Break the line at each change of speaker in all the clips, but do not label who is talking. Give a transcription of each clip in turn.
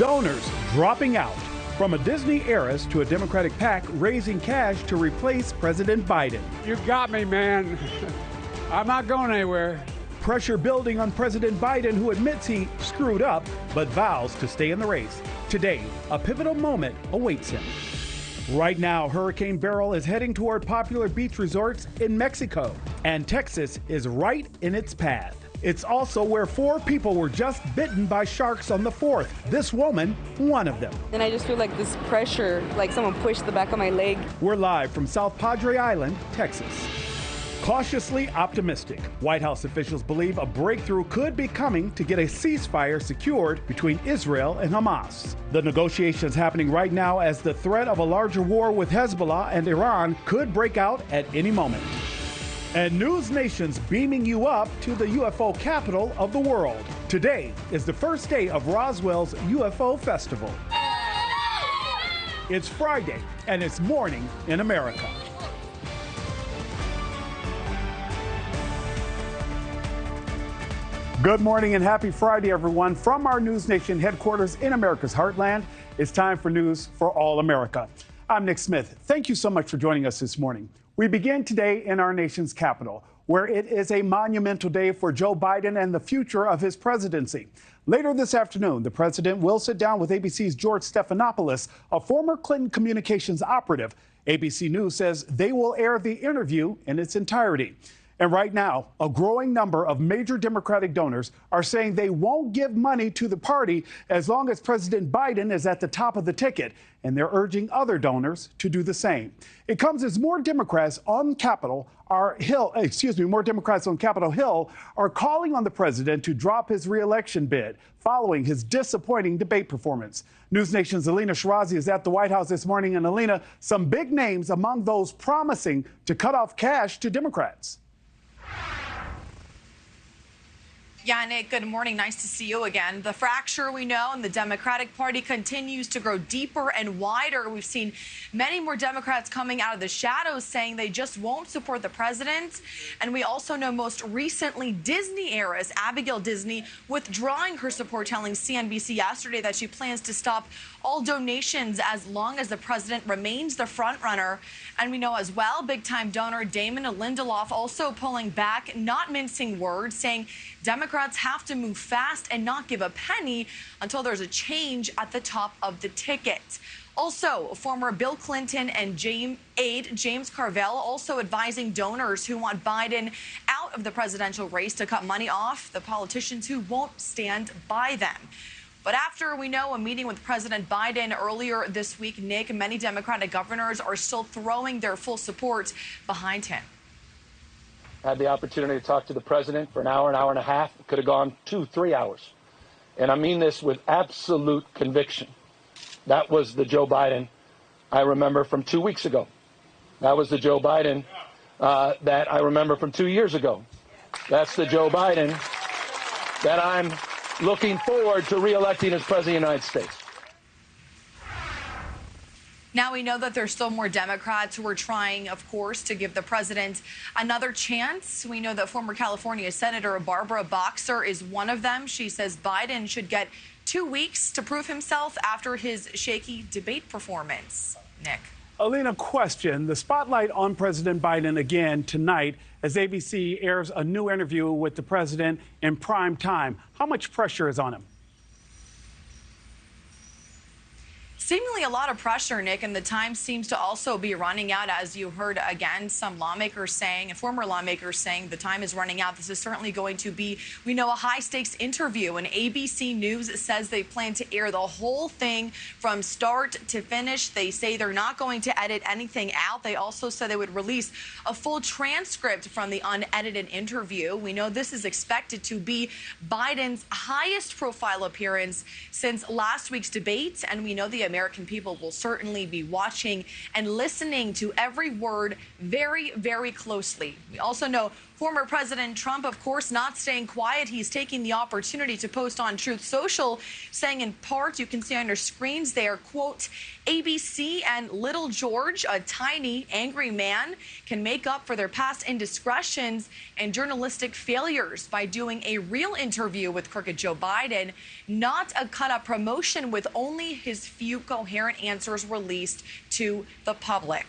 Donors dropping out. From a Disney heiress to a Democratic PAC raising cash to replace President Biden.
You got me, man. I'm not going anywhere.
Pressure building on President Biden, who admits he screwed up, but vows to stay in the race. Today, a pivotal moment awaits him. Right now, Hurricane Beryl is heading toward popular beach resorts in Mexico, and Texas is right in its path. It's also where 4 people were just bitten by sharks on the 4th. This woman, one of them.
And I just feel like this pressure, like someone pushed the back of my leg.
We're live from South Padre Island, Texas. Cautiously optimistic, White House officials believe a breakthrough could be coming to get a ceasefire secured between Israel and Hamas. The negotiations happening right now as the threat of a larger war with Hezbollah and Iran could break out at any moment. And News Nation's beaming you up to the UFO capital of the world. Today is the first day of Roswell's UFO Festival. It's Friday, and it's Morning in America. Good morning and happy Friday, everyone. From our News Nation headquarters in America's heartland, it's time for News for All America. I'm Nick Smith. Thank you so much for joining us this morning. We begin today in our nation's capital, where it is a monumental day for Joe Biden and the future of his presidency. Later this afternoon, the president will sit down with ABC's George Stephanopoulos, a former Clinton communications operative. ABC News says they will air the interview in its entirety. And right now, a growing number of major Democratic donors are saying they won't give money to the party as long as President Biden is at the top of the ticket. And they're urging other donors to do the same. It comes as more Democrats on Capitol Hill are calling on the president to drop his reelection bid following his disappointing debate performance. News Nation's Alina Shirazi is at the White House this morning. And Alina, some big names among those promising to cut off cash to Democrats.
Yeah, Nick, good morning. Nice to see you again. The fracture, we know, in the Democratic Party continues to grow deeper and wider. We've seen many more Democrats coming out of the shadows saying they just won't support the president. And we also know most recently Disney heiress Abigail Disney withdrawing her support, telling CNBC yesterday that she plans to stop all donations as long as the president remains the frontrunner. And we know as well, big-time donor Damon Lindelof also pulling back, not mincing words, saying Democrats have to move fast and not give a penny until there's a change at the top of the ticket. Also, former Bill Clinton and aide James Carville also advising donors who want Biden out of the presidential race to cut money off the politicians who won't stand by them. But after, we know, a meeting with President Biden earlier this week, Nick, many Democratic governors are still throwing their full support behind him.
I had the opportunity to talk to the president for an hour and a half. It could have gone 2-3 hours. And I mean this with absolute conviction. That was the Joe Biden I remember from 2 weeks ago. That was the Joe Biden that I remember from 2 years ago. That's the Joe Biden that I'm looking forward to re-electing as President of the United States.
Now we know that there's still more Democrats who are trying, of course, to give the president another chance. We know that former California Senator Barbara Boxer is one of them. She says Biden should get 2 weeks to prove himself after his shaky debate performance. Nick.
Alina, question. The spotlight on President Biden again tonight as ABC airs a new interview with the president in prime time. How much pressure is on him?
Seemingly a lot of pressure, Nick, and the time seems to also be running out, as you heard again, some lawmakers saying, and former lawmakers saying the time is running out. This is certainly going to be, we know, a high-stakes interview, and ABC News says they plan to air the whole thing from start to finish. They say they're not going to edit anything out. They also said they would release a full transcript from the unedited interview. We know this is expected to be Biden's highest profile appearance since last week's debate, and we know the American people will certainly be watching and listening to every word very, very closely. We also know Former President Trump, of course, not staying quiet. He's taking the opportunity to post on Truth Social, saying in part, you can see on your screens there, quote, ABC and Little George, a tiny, angry man, can make up for their past indiscretions and journalistic failures by doing a real interview with crooked Joe Biden, not a cut-up promotion with only his few coherent answers released to the public.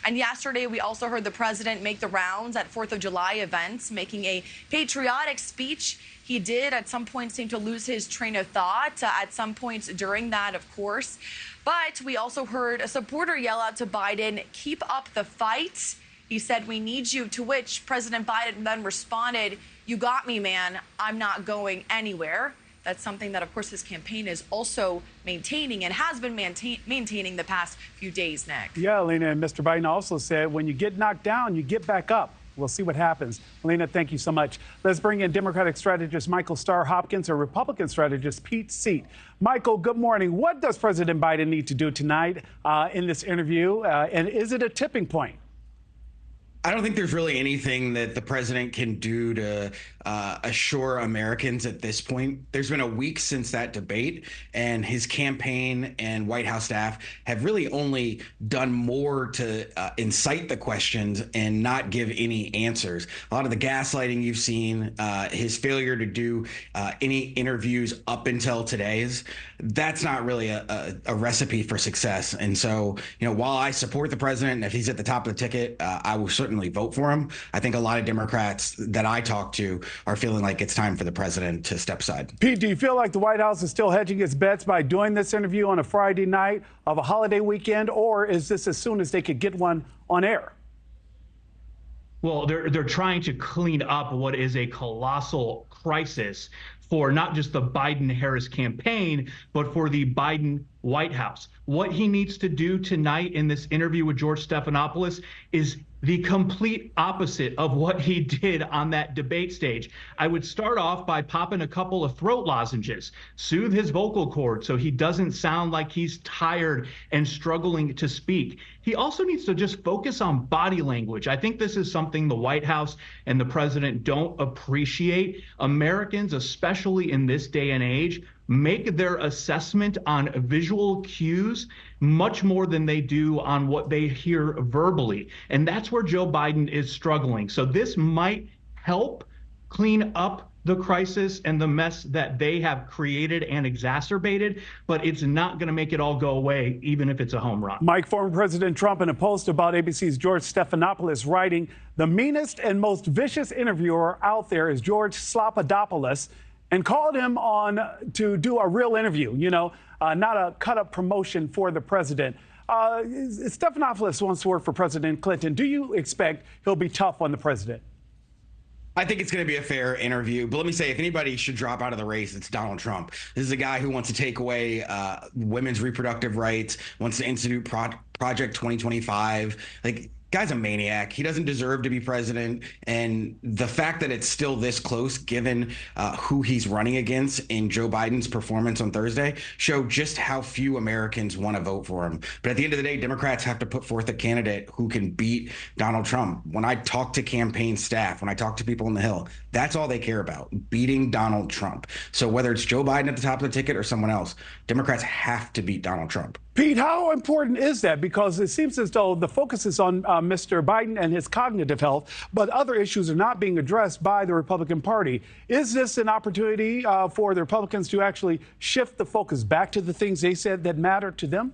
And yesterday, we also heard the president make the rounds at 4th of July events, making a patriotic speech. He did at some point seem to lose his train of thought at some points during that, of course. But we also heard a supporter yell out to Biden, "Keep up the fight." He said, "We need you," to which President Biden then responded, "You got me, man. I'm not going anywhere." That's something that, of course, his campaign is also maintaining and has been maintaining the past few days, Nick.
Yeah, Alina, and Mr. Biden also said, when you get knocked down, you get back up. We'll see what happens. Alina, thank you so much. Let's bring in Democratic strategist Michael Starr Hopkins and Republican strategist Pete Seat. Michael, good morning. What does President Biden need to do tonight in this interview? And is it a tipping point?
I don't think there's really anything that the president can do to assure Americans at this point. There's been a week since that debate, and his campaign and White House staff have really only done more to incite the questions and not give any answers. A lot of the gaslighting you've seen, his failure to do any interviews up until today's, that's not really a recipe for success. And so, while I support the president, and if he's at the top of the ticket, I will certainly vote for him. I think a lot of Democrats that I talk to are feeling like it's time for the president to step aside.
Pete, do you feel like the White House is still hedging its bets by doing this interview on a Friday night of a holiday weekend, or is this as soon as they could get one on air?
Well, they're trying to clean up what is a colossal crisis for not just the Biden-Harris campaign, but for the Biden White House. What he needs to do tonight in this interview with George Stephanopoulos is the complete opposite of what he did on that debate stage. I would start off by popping a couple of throat lozenges, soothe his vocal cords so he doesn't sound like he's tired and struggling to speak. He also needs to just focus on body language. I think this is something the White House and the president don't appreciate. Americans, especially in this day and age, make their assessment on visual cues much more than they do on what they hear verbally. And that's where Joe Biden is struggling. So this might help clean up the crisis and the mess that they have created and exacerbated, but it's not going to make it all go away, even if it's a home run.
Mike, former President Trump, in a post about ABC's George Stephanopoulos, writing, "The meanest and most vicious interviewer out there is George Slopadopoulos," and called him on to do a real interview, not a cut-up promotion for the president. Stephanopoulos wants to work for President Clinton. Do you expect he'll be tough on the president?
I think it's going to be a fair interview. But let me say, if anybody should drop out of the race, it's Donald Trump. This is a guy who wants to take away women's reproductive rights, wants to institute Project 2025. Guy's a maniac. He doesn't deserve to be president. And the fact that it's still this close, given who he's running against in Joe Biden's performance on Thursday, show just how few Americans want to vote for him. But at the end of the day, Democrats have to put forth a candidate who can beat Donald Trump. When I talk to campaign staff, when I talk to people on the Hill, that's all they care about, beating Donald Trump. So whether it's Joe Biden at the top of the ticket or someone else, Democrats have to beat Donald Trump.
Pete, how important is that? Because it seems as though the focus is on Mr. Biden and his cognitive health, but other issues are not being addressed by the Republican Party. Is this an opportunity for the Republicans to actually shift the focus back to the things they said that matter to them?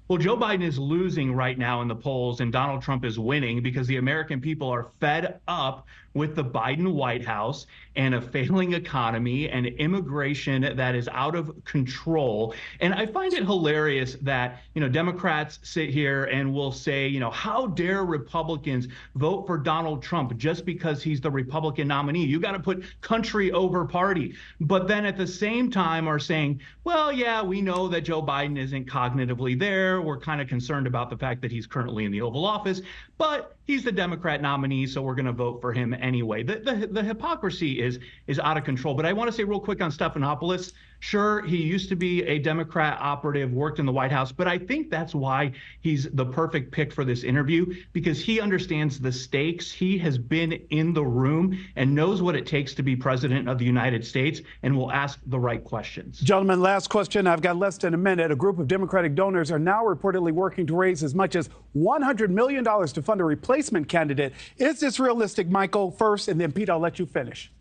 Well, Joe Biden is losing right now in the polls, and Donald Trump is winning because the American people are fed up with the Biden White House and a failing economy and immigration that is out of control. And I find it hilarious that, Democrats sit here and will say, how dare Republicans vote for Donald Trump just because he's the Republican nominee? You got to put country over party. But then at the same time are saying, well, yeah, we know that Joe Biden isn't cognitively there. We're kind of concerned about the fact that he's currently in the Oval Office, but he's the Democrat nominee, so we're going to vote for him anyway. The hypocrisy is out of control. But I want to say real quick on Stephanopoulos, Sure, he used to be a Democrat operative, worked in the White House, but I think that's why he's the perfect pick for this interview, because he understands the stakes. He has been in the room and knows what it takes to be president of the United States and will ask the right questions.
Gentlemen, last question. I've got less than a minute. A group of Democratic donors are now reportedly working to raise as much as $100 million to fund a replacement candidate. Is this realistic, Michael, first, and then Pete, I'll let you finish.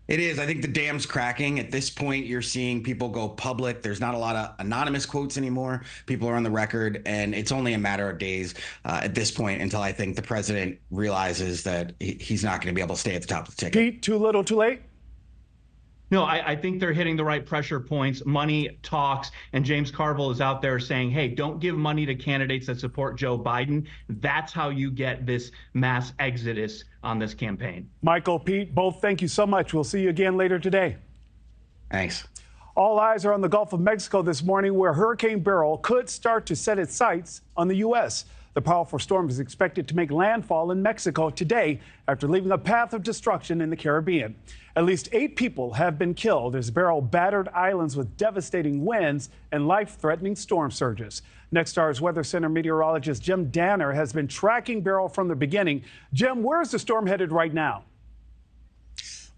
It is. I think the dam's cracking. At this point, you're seeing people go public. There's not a lot of anonymous quotes anymore. People are on the record, and it's only a matter of days at this point until I think the president realizes that he's not going to be able to stay at the top of the ticket.
Pete, too little, too late?
No, I think they're hitting the right pressure points. Money talks, and James Carville is out there saying, hey, don't give money to candidates that support Joe Biden. That's how you get this mass exodus on this campaign.
Michael, Pete, both thank you so much. We'll see you again later today.
Thanks.
All eyes are on the Gulf of Mexico this morning, where Hurricane Beryl could start to set its sights on the U.S. The powerful storm is expected to make landfall in Mexico today after leaving a path of destruction in the Caribbean. At least 8 people have been killed as Beryl battered islands with devastating winds and life-threatening storm surges. Nexstar's Weather Center meteorologist Jim Danner has been tracking Beryl from the beginning. Jim, where's the storm headed right now?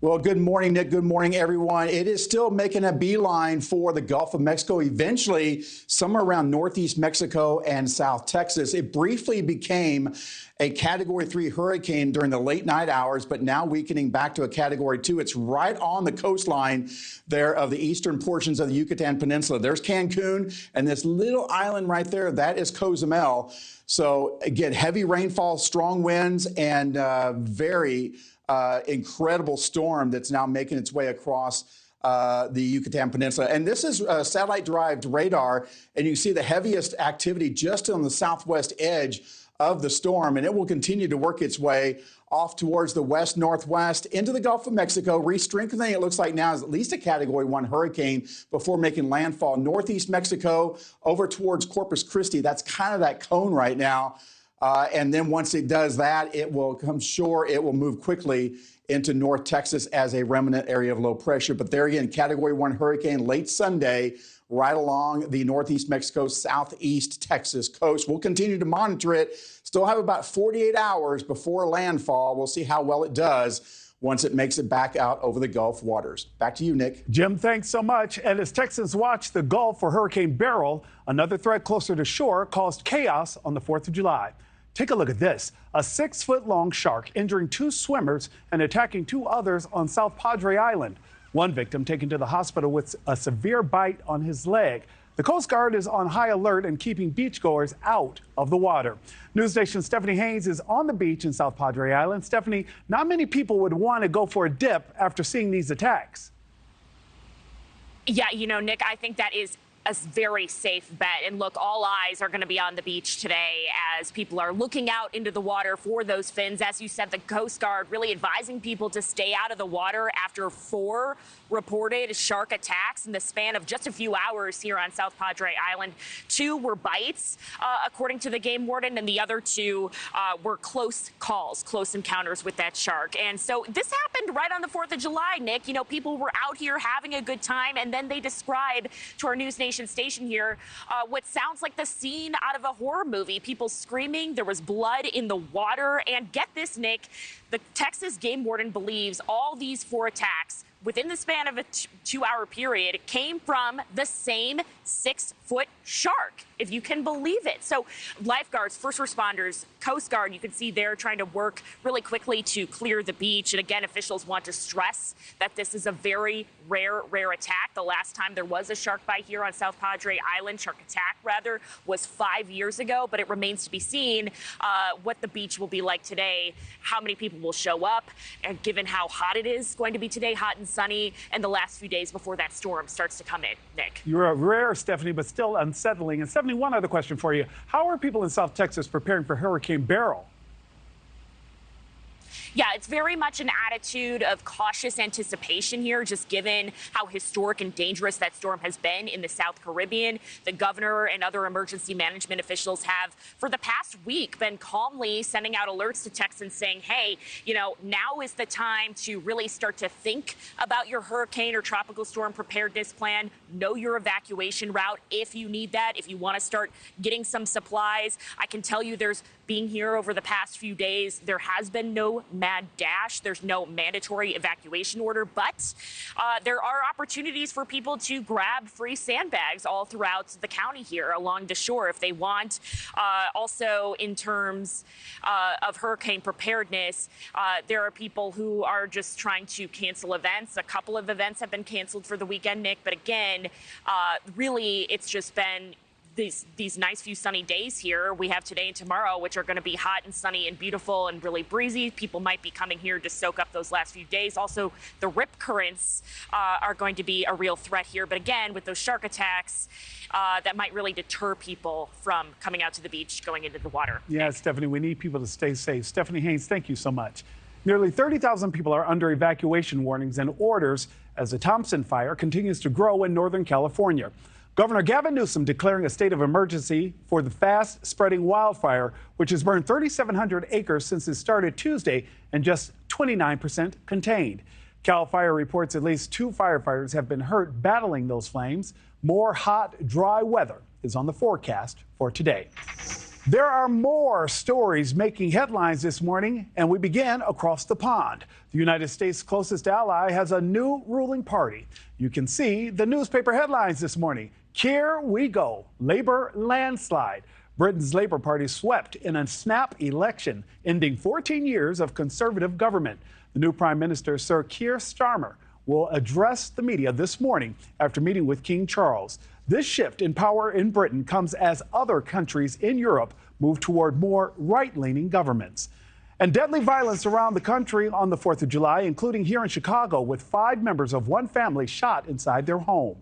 Well, good morning, Nick. Good morning, everyone. It is still making a beeline for the Gulf of Mexico, eventually somewhere around northeast Mexico and South Texas. It briefly became a Category 3 hurricane during the late night hours, but now weakening back to a Category 2. It's right on the coastline there of the eastern portions of the Yucatan Peninsula. There's Cancun, and this little island right there, that is Cozumel. So, again, heavy rainfall, strong winds, and very incredible storm that's now making its way across the Yucatan Peninsula. And this is satellite-derived radar, and you can see the heaviest activity just on the southwest edge of the storm, and it will continue to work its way off towards the west-northwest into the Gulf of Mexico, re-strengthening, it looks like now, is at least a Category 1 hurricane before making landfall northeast Mexico over towards Corpus Christi. That's kind of that cone right now. And then once it does that, it will come shore. It will move quickly into North Texas as a remnant area of low pressure. But there again, Category 1 hurricane late Sunday, right along the northeast Mexico, southeast Texas coast. We'll continue to monitor it. Still have about 48 hours before landfall. We'll see how well it does once it makes it back out over the Gulf waters. Back to you, Nick.
Jim, thanks so much. And as Texans watch the Gulf for Hurricane Beryl, another threat closer to shore caused chaos on the 4th of July. Take a look at this. A 6-foot-long shark injuring 2 swimmers and attacking 2 others on South Padre Island. One victim taken to the hospital with a severe bite on his leg. The Coast Guard is on high alert and keeping beachgoers out of the water. News Nation's Stephanie Haynes is on the beach in South Padre Island. Stephanie, not many people would want to go for a dip after seeing these attacks.
Yeah, you know, Nick, I think that is a very safe bet. And look, all eyes are going to be on the beach today as people are looking out into the water for those fins. As you said, the Coast Guard really advising people to stay out of the water after 4 reported shark attacks in the span of just a few hours here on South Padre Island. 2 were bites, according to the game warden, and the other 2 were close calls, close encounters with that shark. And so this happened right on the 4th of July, Nick. You know, people were out here having a good time, and then they describe to our News Nation station here what sounds like the scene out of a horror movie. People screaming, there was blood in the water, and get this, Nick, the Texas game warden believes all these 4 attacks within the span of a 2-hour period came from the same 6-foot shark, if you can believe it. So lifeguards, first responders, Coast Guard, you can see they're trying to work really quickly to clear the beach. And again, officials want to stress that this is a very rare attack. The last time there was a shark bite here on South Padre Island, shark attack rather, was 5 years ago. But it remains to be seen what the beach will be like today, how many people will show up, and given how hot it is going to be today, hot and sunny, and the last few days before that storm starts to come in, Nick.
You're rare, Stephanie, but still unsettling. And Stephanie, one other question for you. How are people in South Texas preparing for Hurricane Beryl?
Yeah, it's very much an attitude of cautious anticipation here, just given how historic and dangerous that storm has been in the South Caribbean. The governor and other emergency management officials have, for the past week, been calmly sending out alerts to Texans saying, hey, now is the time to really start to think about your hurricane or tropical storm preparedness plan. Know your evacuation route if you need that, if you want to start getting some supplies. I can tell you being here over the past few days, there has been no mad dash. There's no mandatory evacuation order, but there are opportunities for people to grab free sandbags all throughout the county here along the shore if they want. Also, in terms of hurricane preparedness, there are people who are just trying to cancel events. A couple of events have been canceled for the weekend, Nick, but again, really, it's just been these nice few sunny days here we have today and tomorrow, which are going to be hot and sunny and beautiful and really breezy. People might be coming here to soak up those last few days. Also, the rip currents are going to be a real threat here. But again, with those shark attacks, that might really deter people from coming out to the beach, going into the water.
Yeah, Stephanie, we need people to stay safe. Stephanie Haynes, thank you so much. Nearly 30,000 people are under evacuation warnings and orders as the Thompson fire continues to grow in Northern California. Governor Gavin Newsom declaring a state of emergency for the fast-spreading wildfire, which has burned 3,700 acres since it started Tuesday and just 29% contained. CAL FIRE reports at least 2 firefighters have been hurt battling those flames. More hot, dry weather is on the forecast for today. There are more stories making headlines this morning, and we begin across the pond. The United States' closest ally has a new ruling party. You can see the newspaper headlines this morning. Here we go. Labour landslide. Britain's Labour Party swept in a snap election, ending 14 years of Conservative government. The new Prime Minister, Sir Keir Starmer, will address the media this morning after meeting with King Charles. This shift in power in Britain comes as other countries in Europe move toward more right-leaning governments. And deadly violence around the country on the 4th of July, including here in Chicago, with 5 members of one family shot inside their home.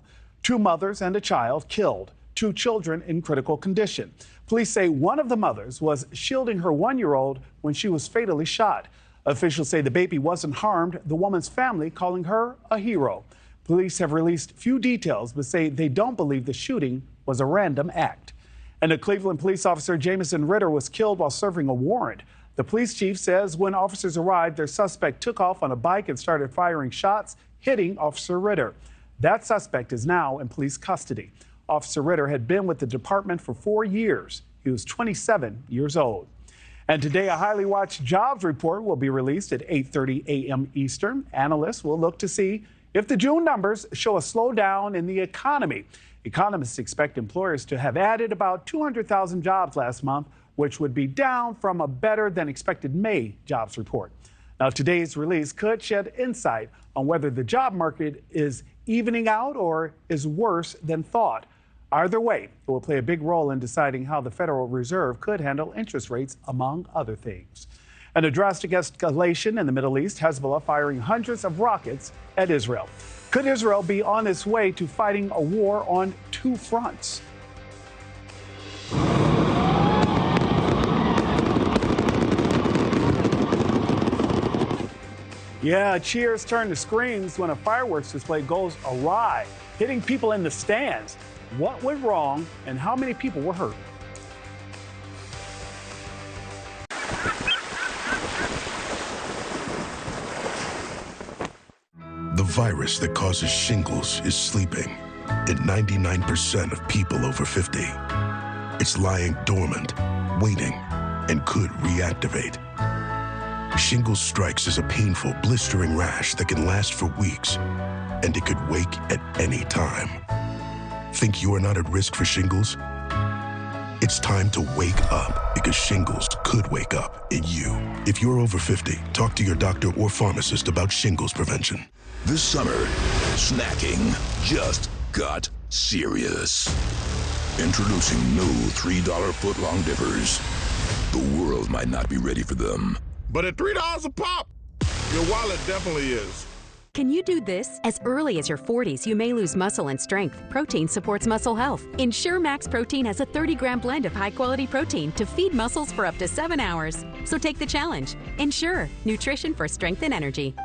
2 mothers and a child killed, 2 children in critical condition. Police say one of the mothers was shielding her 1-year-old when she was fatally shot. Officials say the baby wasn't harmed, the woman's family calling her a hero. Police have released few details, but say they don't believe the shooting was a random act. And a Cleveland police officer, Jamison Ritter, was killed while serving a warrant. The police chief says when officers arrived, their suspect took off on a bike and started firing shots, hitting Officer Ritter. That suspect is now in police custody. Officer Ritter had been with the department for 4 years. He was 27 years old. And today, a highly watched jobs report will be released at 8:30 a.m. Eastern. Analysts will look to see if the June numbers show a slowdown in the economy. Economists expect employers to have added about 200,000 jobs last month, which would be down from a better than expected May jobs report. Now, today's release could shed insight on whether the job market is evening out or is worse than thought. Either way, it will play a big role in deciding how the Federal Reserve could handle interest rates, among other things. And a drastic escalation in the Middle East, Hezbollah firing hundreds of rockets at Israel. Could Israel be on its way to fighting a war on 2 fronts? Yeah, cheers turn to screams when a fireworks display goes awry, hitting people in the stands. What went wrong and how many people were hurt?
The virus that causes shingles is sleeping in 99% of people over 50. It's lying dormant, waiting, and could reactivate. Shingles strikes as a painful, blistering rash that can last for weeks, and it could wake at any time. Think you're not at risk for shingles? It's time to wake up, because shingles could wake up in you. If you're over 50, talk to your doctor or pharmacist about shingles prevention.
This summer, snacking just got serious. Introducing new $3 footlong dippers. The world might not be ready for them,
but at $3 a pop, your wallet definitely is. Can you do this? As early as your 40s, you may lose muscle and strength. Protein supports muscle health. Ensure Max Protein has a 30-gram blend of high-quality protein to feed muscles for up to 7 hours. So take the challenge. Ensure nutrition for strength and energy.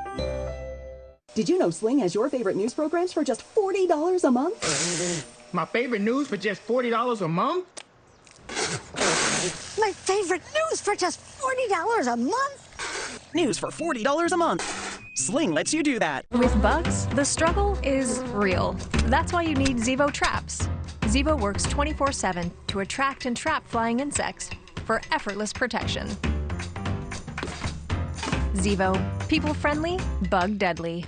Did you know Sling has your favorite news programs for just $40 a month?
My favorite news for just $40 a month?
My favorite news for just $40 a month?
News for $40 a month. Sling lets you do that.
With bugs, the struggle is real. That's why you need Zevo traps. Zevo works 24/7 to attract and trap flying insects for effortless protection. Zevo, people-friendly, bug-deadly.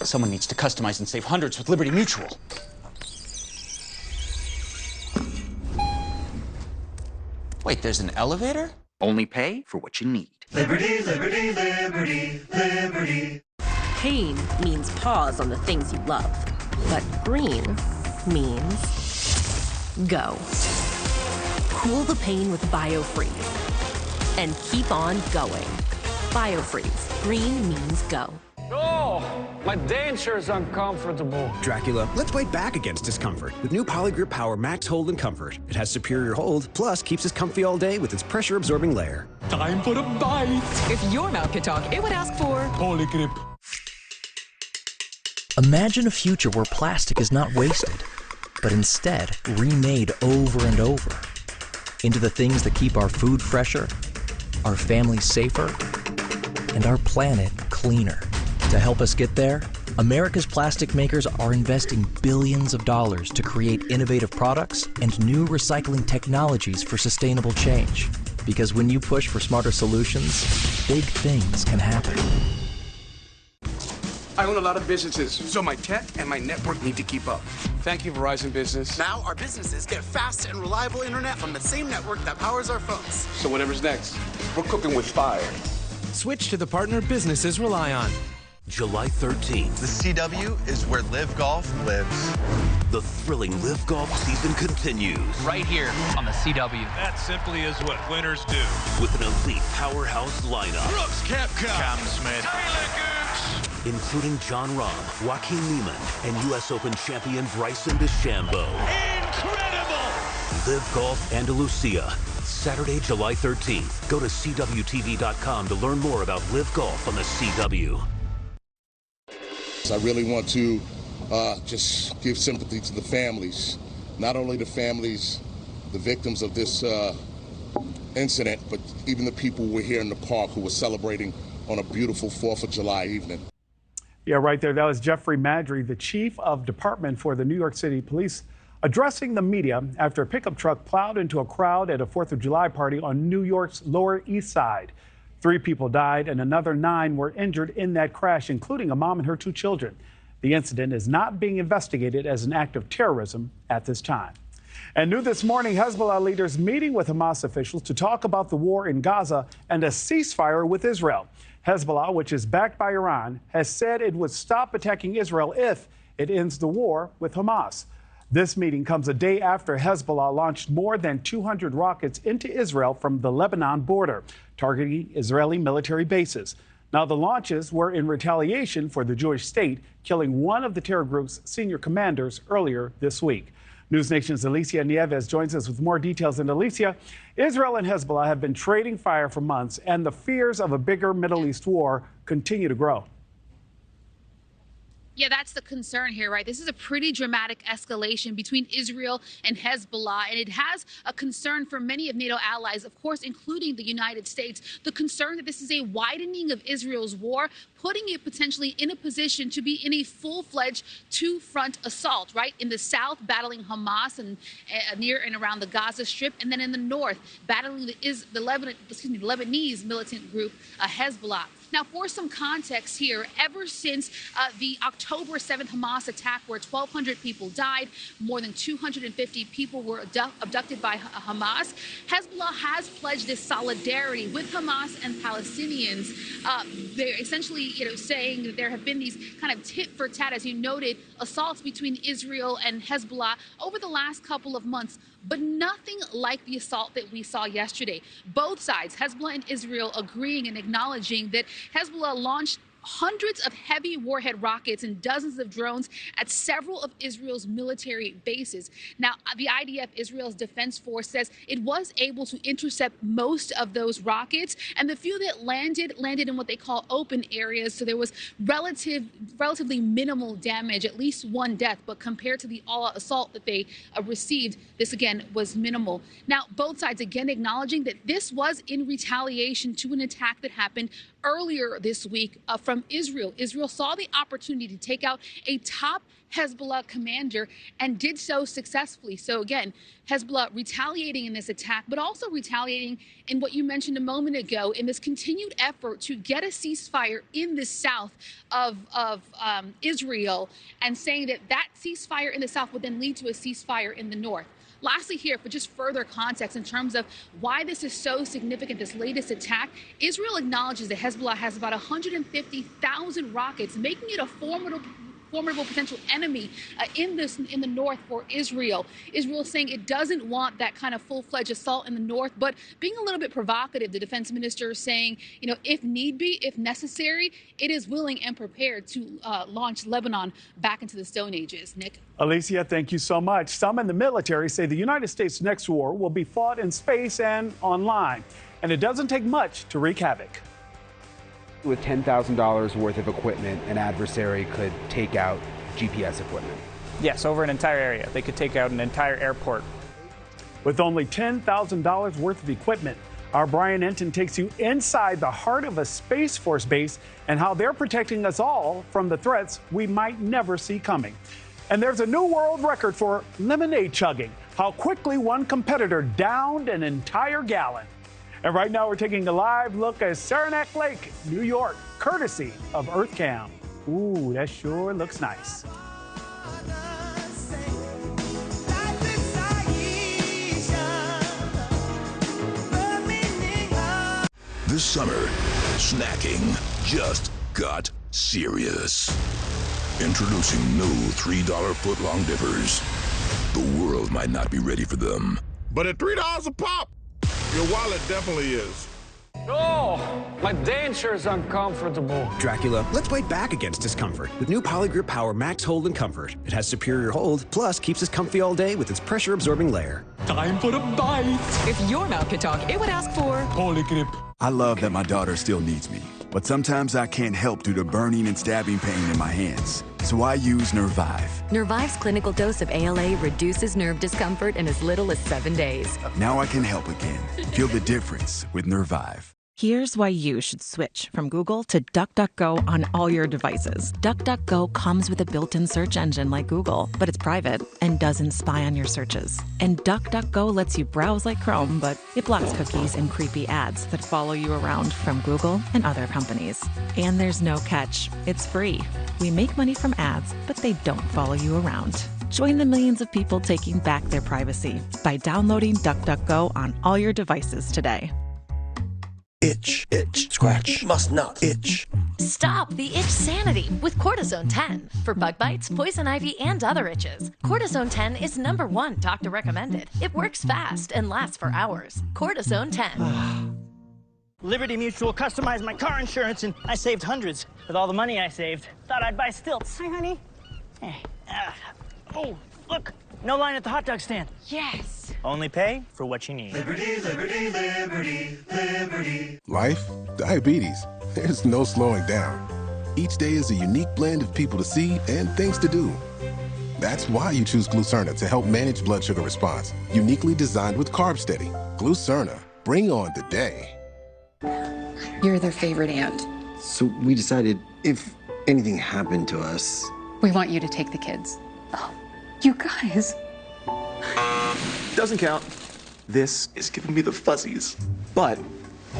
Someone needs to customize and save hundreds with Liberty Mutual. Wait, there's an elevator? Only pay for what you need.
Liberty, liberty, liberty, liberty.
Pain means pause on the things you love, but green means go. Cool the pain with BioFreeze and keep on going. BioFreeze, green means go.
Oh, my denture's uncomfortable.
Dracula, let's fight back against discomfort with new Polygrip Power Max Hold and Comfort. It has superior hold, plus keeps us comfy all day with its pressure-absorbing layer.
Time for a bite.
If your mouth could talk, it would ask for
Polygrip.
Imagine a future where plastic is not wasted, but instead remade over and over into the things that keep our food fresher, our families safer, and our planet cleaner. To help us get there, America's plastic makers are investing billions of dollars to create innovative products and new recycling technologies for sustainable change. Because when you push for smarter solutions, big things can happen.
I own a lot of businesses, so my tech and my network need to keep up. Thank you, Verizon Business.
Now our businesses get fast and reliable internet from the same network that powers our phones.
So whatever's next, we're cooking with fire.
Switch to the partner businesses rely on.
July 13th.
The CW is where Live Golf lives.
The thrilling Live Golf season continues.
Right here on the CW.
That simply is what winners do.
With an elite powerhouse lineup.
Brooks Koepka. Cam Smith. Taylor Gooch.
Including John Rahm, Joaquin Niemann, and U.S. Open champion Bryson DeChambeau.
Incredible!
Live Golf Andalusia. Saturday, July 13th. Go to CWTV.com to learn more about Live Golf on the CW.
I really want to just give sympathy to the families, not only the families, the victims of this incident, but even the people who were here in the park who were celebrating on a beautiful 4th of July evening.
Yeah, right there. That was Jeffrey Madry, the chief of department for the New York City Police, addressing the media after a pickup truck plowed into a crowd at a 4th of July party on New York's Lower East Side. 3 people died and another 9 were injured in that crash, including a mom and her 2 children. The incident is not being investigated as an act of terrorism at this time. And new this morning, Hezbollah leaders meeting with Hamas officials to talk about the war in Gaza and a ceasefire with Israel. Hezbollah, which is backed by Iran, has said it would stop attacking Israel if it ends the war with Hamas. This meeting comes a day after Hezbollah launched more than 200 rockets into Israel from the Lebanon border, targeting Israeli military bases. Now, the launches were in retaliation for the Jewish state killing one of the terror group's senior commanders earlier this week. News Nation's Alicia Nieves joins us with more details. And Alicia, Israel and Hezbollah have been trading fire for months, and the fears of a bigger Middle East war continue to grow.
Yeah, that's the concern here, right? This is a pretty dramatic escalation between Israel and Hezbollah, and it has a concern for many of NATO allies, of course, including the United States. The concern that this is a widening of Israel's war, putting it potentially in a position to be in a full-fledged two-front assault, right? In the south, battling Hamas and near and around the Gaza Strip, and then in the north, battling the Lebanese militant group Hezbollah. Now, for some context here, ever since the October 7th Hamas attack, where 1,200 people died, more than 250 people were abducted by Hamas, Hezbollah has pledged this solidarity with Hamas and Palestinians. They're essentially, saying that there have been these kind of tit-for-tat, as you noted, assaults between Israel and Hezbollah over the last couple of months, but nothing like the assault that we saw yesterday. Both sides, Hezbollah and Israel, agreeing and acknowledging that Hezbollah launched hundreds of heavy warhead rockets and dozens of drones at several of Israel's military bases. Now, the IDF, Israel's defense force, says it was able to intercept most of those rockets, and the few that landed in what they call open areas. So there was relatively minimal damage, at least one death, but compared to the all-out assault that they received, this again was minimal. Now, both sides again acknowledging that this was in retaliation to an attack that happened earlier this week from Israel. Israel saw the opportunity to take out a top Hezbollah commander and did so successfully. So again, Hezbollah retaliating in this attack, but also retaliating in what you mentioned a moment ago in this continued effort to get a ceasefire in the south of Israel, and saying that that ceasefire in the south would then lead to a ceasefire in the north. Lastly here, for just further context in terms of why this is so significant, this latest attack, Israel acknowledges that Hezbollah has about 150,000 rockets, making it a formidable potential enemy in the north for Israel. Israel is saying it doesn't want that kind of full-fledged assault in the north, but being a little bit provocative, the defense minister is saying, you know, if need be, if necessary, it is willing and prepared to launch Lebanon back into the Stone Ages. Nick?
Alicia, thank you so much. Some in the military say the United States' next war will be fought in space and online, and it doesn't take much to wreak havoc.
With $10,000 worth of equipment, an adversary could take out GPS equipment.
Yes, over an entire area. They could take out an entire airport.
With only $10,000 worth of equipment, our Brian Enton takes you inside the heart of a Space Force base and how they're protecting us all from the threats we might never see coming. And there's a new world record for lemonade chugging, how quickly one competitor downed an entire gallon. And right now we're taking a live look at Saranac Lake, New York, courtesy of EarthCam. Ooh, that sure looks nice.
This summer, snacking just got serious. Introducing new $3 footlong dippers. The world might not be ready for them.
But at $3 a pop, your wallet definitely is.
Oh, my denture's uncomfortable.
Dracula, let's fight back against discomfort with new Polygrip Power Max Hold and Comfort. It has superior hold, plus keeps us comfy all day with its pressure-absorbing layer.
Time for a bite. If your mouth could talk, it would ask for
Polygrip. I love that my daughter still needs me, but sometimes I can't help due to burning and stabbing pain in my hands. So I use Nervive.
Nervive's clinical dose of ALA reduces nerve discomfort in as little as 7 days.
Now I can help again. Feel the difference with Nervive.
Here's why you should switch from Google to DuckDuckGo on all your devices. DuckDuckGo comes with a built-in search engine like Google, but it's private and doesn't spy on your searches. And DuckDuckGo lets you browse like Chrome, but it blocks cookies and creepy ads that follow you around from Google and other companies. And there's no catch. It's free. We make money from ads, but they don't follow you around. Join the millions of people taking back their privacy by downloading DuckDuckGo on all your devices today.
Itch, itch, scratch, must not itch.
Stop the itch sanity with Cortisone 10 for bug bites, poison ivy, and other itches. Cortisone 10 is #1 doctor recommended. It works fast and lasts for hours. Cortisone 10.
Liberty Mutual customized my car insurance and I saved hundreds. With all the money I saved, thought I'd buy stilts. Hi, honey. Hey. Oh, look, no line at the hot dog stand.
Yes.
Only pay for what you need.
Liberty, liberty, liberty, liberty.
Life, diabetes. There's no slowing down. Each day is a unique blend of people to see and things to do. That's why you choose Glucerna to help manage blood sugar response. Uniquely designed with Carb Steady. Glucerna, bring on the day.
You're their favorite aunt.
So we decided if anything happened to us,
we want you to take the kids. Oh, you guys.
Doesn't count. This is giving me the fuzzies. But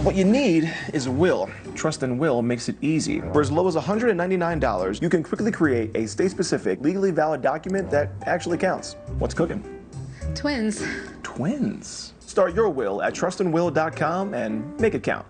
what you need is a will. Trust and Will makes it easy. For as low as $199, you can quickly create a state-specific, legally valid document that actually counts. What's cooking?
Twins.
Twins. Start your will at trustandwill.com and make it count.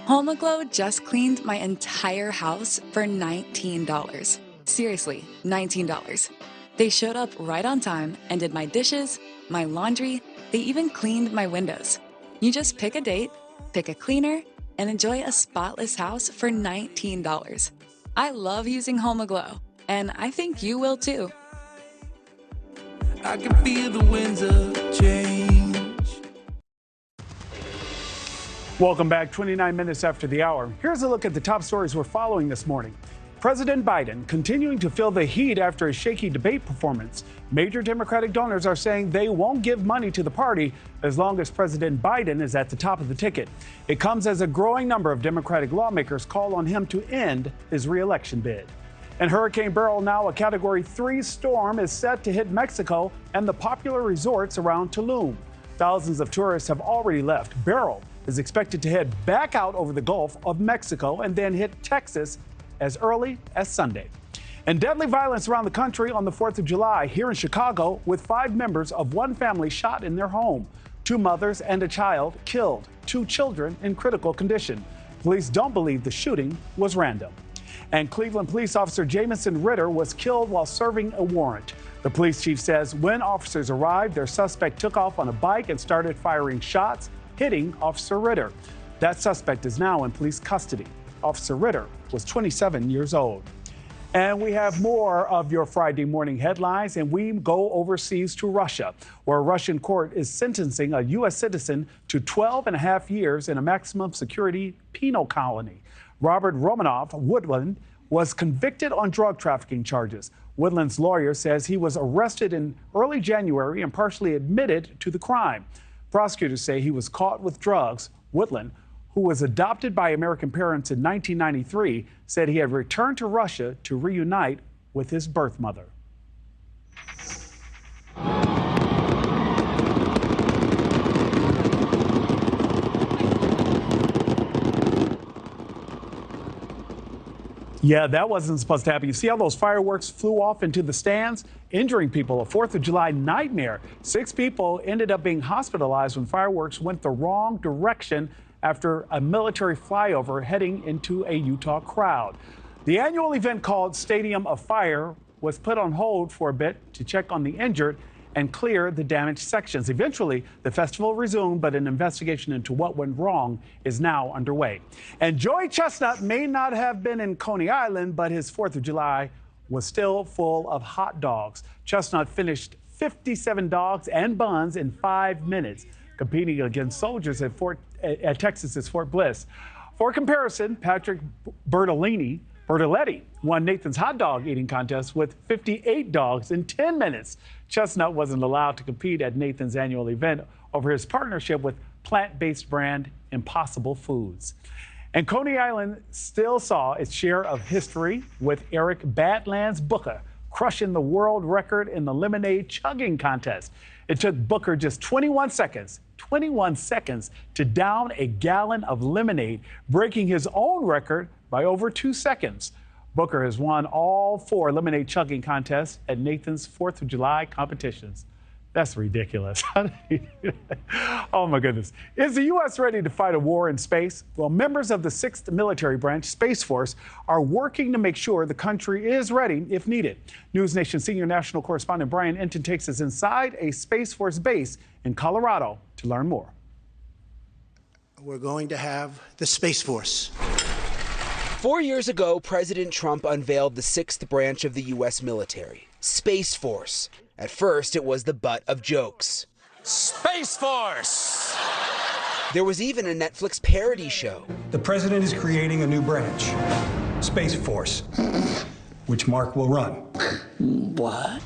HomeAglow just cleaned my entire house for $19. Seriously, $19. They showed up right on time and did my dishes, my laundry, they even cleaned my windows. You just pick a date, pick a cleaner, and enjoy a spotless house for $19. I love using Home Aglow, and I think you will too.
I can feel the winds of change.
Welcome back, 29 minutes after the hour. Here's a look at the top stories we're following this morning. President Biden continuing to feel the heat after a shaky debate performance. Major Democratic donors are saying they won't give money to the party as long as President Biden is at the top of the ticket. It comes as a growing number of Democratic lawmakers call on him to end his re-election bid. And Hurricane Beryl, now a Category 3 storm, is set to hit Mexico and the popular resorts around Tulum. Thousands of tourists have already left. Beryl is expected to head back out over the Gulf of Mexico and then hit Texas as early as Sunday. And deadly violence around the country on the 4th of July. Here in Chicago, with 5 members of one family shot in their home. 2 mothers and a child killed. 2 children in critical condition. Police don't believe the shooting was random. And Cleveland police officer Jamison Ritter was killed while serving a warrant. The police chief says when officers arrived, their suspect took off on a bike and started firing shots, hitting Officer Ritter. That suspect is now in police custody. Officer Ritter was 27 years old. And we have more of your Friday morning headlines, and we go overseas to Russia, where a Russian court is sentencing a U.S. citizen to 12.5 years in a maximum security penal colony. Robert Romanov Woodland was convicted on drug trafficking charges. Woodland's lawyer says he was arrested in early January and partially admitted to the crime. Prosecutors say he was caught with drugs. Woodland, who was adopted by American parents in 1993, said he had returned to Russia to reunite with his birth mother. Yeah, that wasn't supposed to happen. You see how those fireworks flew off into the stands, injuring people? A 4th of July nightmare. 6 people ended up being hospitalized when fireworks went the wrong direction after a military flyover heading into a Utah crowd. The annual event called Stadium of Fire was put on hold for a bit to check on the injured and clear the damaged sections. Eventually, the festival resumed, but an investigation into what went wrong is now underway. And Joey Chestnut may not have been in Coney Island, but his 4th of July was still full of hot dogs. Chestnut finished 57 dogs and buns in 5 minutes, competing against soldiers at Texas's Fort Bliss. For comparison, Patrick Bertolini won Nathan's hot dog eating contest with 58 dogs in 10 minutes. Chestnut wasn't allowed to compete at Nathan's annual event over his partnership with plant-based brand Impossible Foods. And Coney Island still saw its share of history with Eric Badlands Booker crushing the world record in the lemonade chugging contest. It took Booker just 21 seconds to down a gallon of lemonade, breaking his own record by over 2 seconds. Booker has won all 4 lemonade chugging contests at Nathan's 4th of July competitions. That's ridiculous. Oh, my goodness. Is the U.S. ready to fight a war in space? Well, members of the 6th Military Branch Space Force are working to make sure the country is ready if needed. News Nation senior national correspondent Brian Enton takes us inside a Space Force base in Colorado to learn more.
We're going to have the Space Force.
4 years ago, President Trump unveiled the 6th branch of the U.S. military, Space Force. At first, it was the butt of jokes.
Space Force!
There was even a Netflix parody show.
The president is creating a new branch, Space Force, which Mark will run.
What?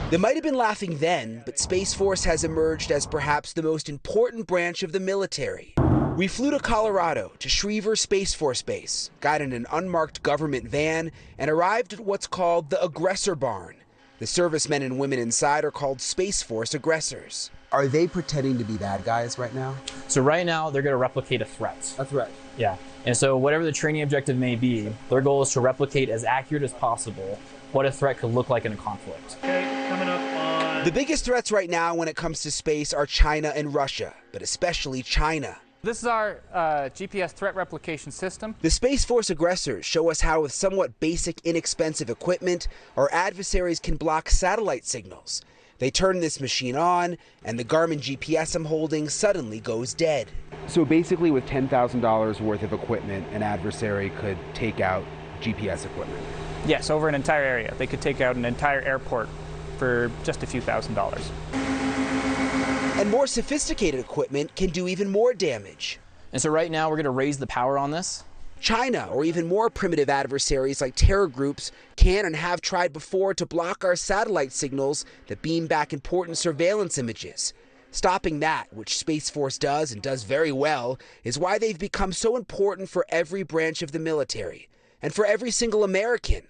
They might have been laughing then, but Space Force has emerged as perhaps the most important branch of the military. We flew to Colorado, to Schriever Space Force Base, got in an unmarked government van, and arrived at what's called the Aggressor Barn. The servicemen and women inside are called Space Force aggressors. Are they pretending to be bad guys right now?
So right now, they're going to replicate a threat.
A threat?
Yeah. And so whatever the training objective may be, their goal is to replicate as accurate as possible what a threat could look like in a conflict.
Okay, coming up on...
The biggest threats right now when it comes to space are China and Russia, but especially China.
This is our GPS threat replication system.
The Space Force aggressors show us how with somewhat basic, inexpensive equipment, our adversaries can block satellite signals. They turn this machine on, and the Garmin GPS I'm holding suddenly goes dead.
So basically, with $10,000 worth of equipment, an adversary could take out GPS equipment?
Yes, over an entire area. They could take out an entire airport for just a few $1,000s.
And more sophisticated equipment can do even more damage.
And so right now, we're going to raise the power on this.
China, or even more primitive adversaries like terror groups, can and have tried before to block our satellite signals that beam back important surveillance images. Stopping that, which Space Force does and does very well, is why they've become so important for every branch of the military and for every single American.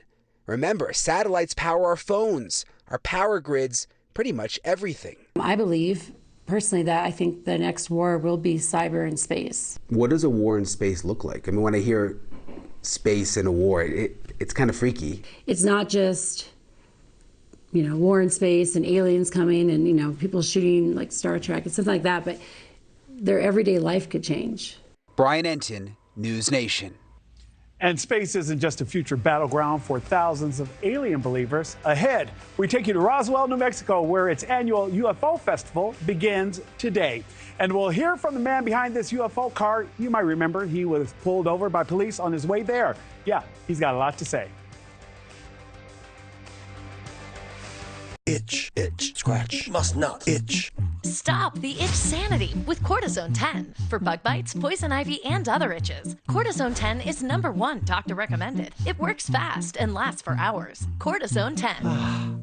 Remember, satellites power our phones, our power grids, pretty much everything.
I believe personally that I think the next war will be cyber and space.
What does a war in space look like? I mean, when I hear space in a war, it's kind of freaky.
It's not just, war in space and aliens coming and, people shooting like Star Trek and something like that, but their everyday life could change.
Brian Entin, News Nation.
And space isn't just a future battleground for thousands of alien believers. Ahead, we take you to Roswell, New Mexico, where its annual UFO festival begins today. And we'll hear from the man behind this UFO car. You might remember he was pulled over by police on his way there. Yeah, he's got a lot to say.
Itch, itch, scratch, must not itch.
Stop the itch sanity with Cortisone 10 for bug bites, poison ivy, and other itches. Cortisone 10 is #1 doctor recommended. It works fast and lasts for hours. Cortisone 10.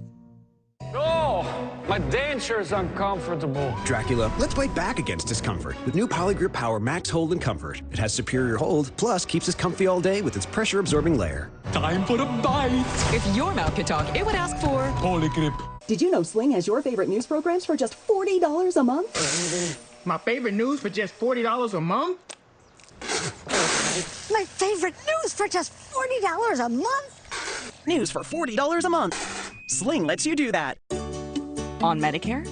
Oh, my denture's uncomfortable.
Dracula, let's fight back against discomfort with new Polygrip Power Max Hold and Comfort. It has superior hold, plus keeps us comfy all day with its pressure-absorbing layer.
Time for the bite.
If your mouth could talk, it would ask for
Polygrip.
Did you know Sling has your favorite news programs for just $40 a month?
My favorite news for just $40 a month?
My favorite news for just $40 a month?
News for $40 a month. Sling lets you do that.
On Medicare?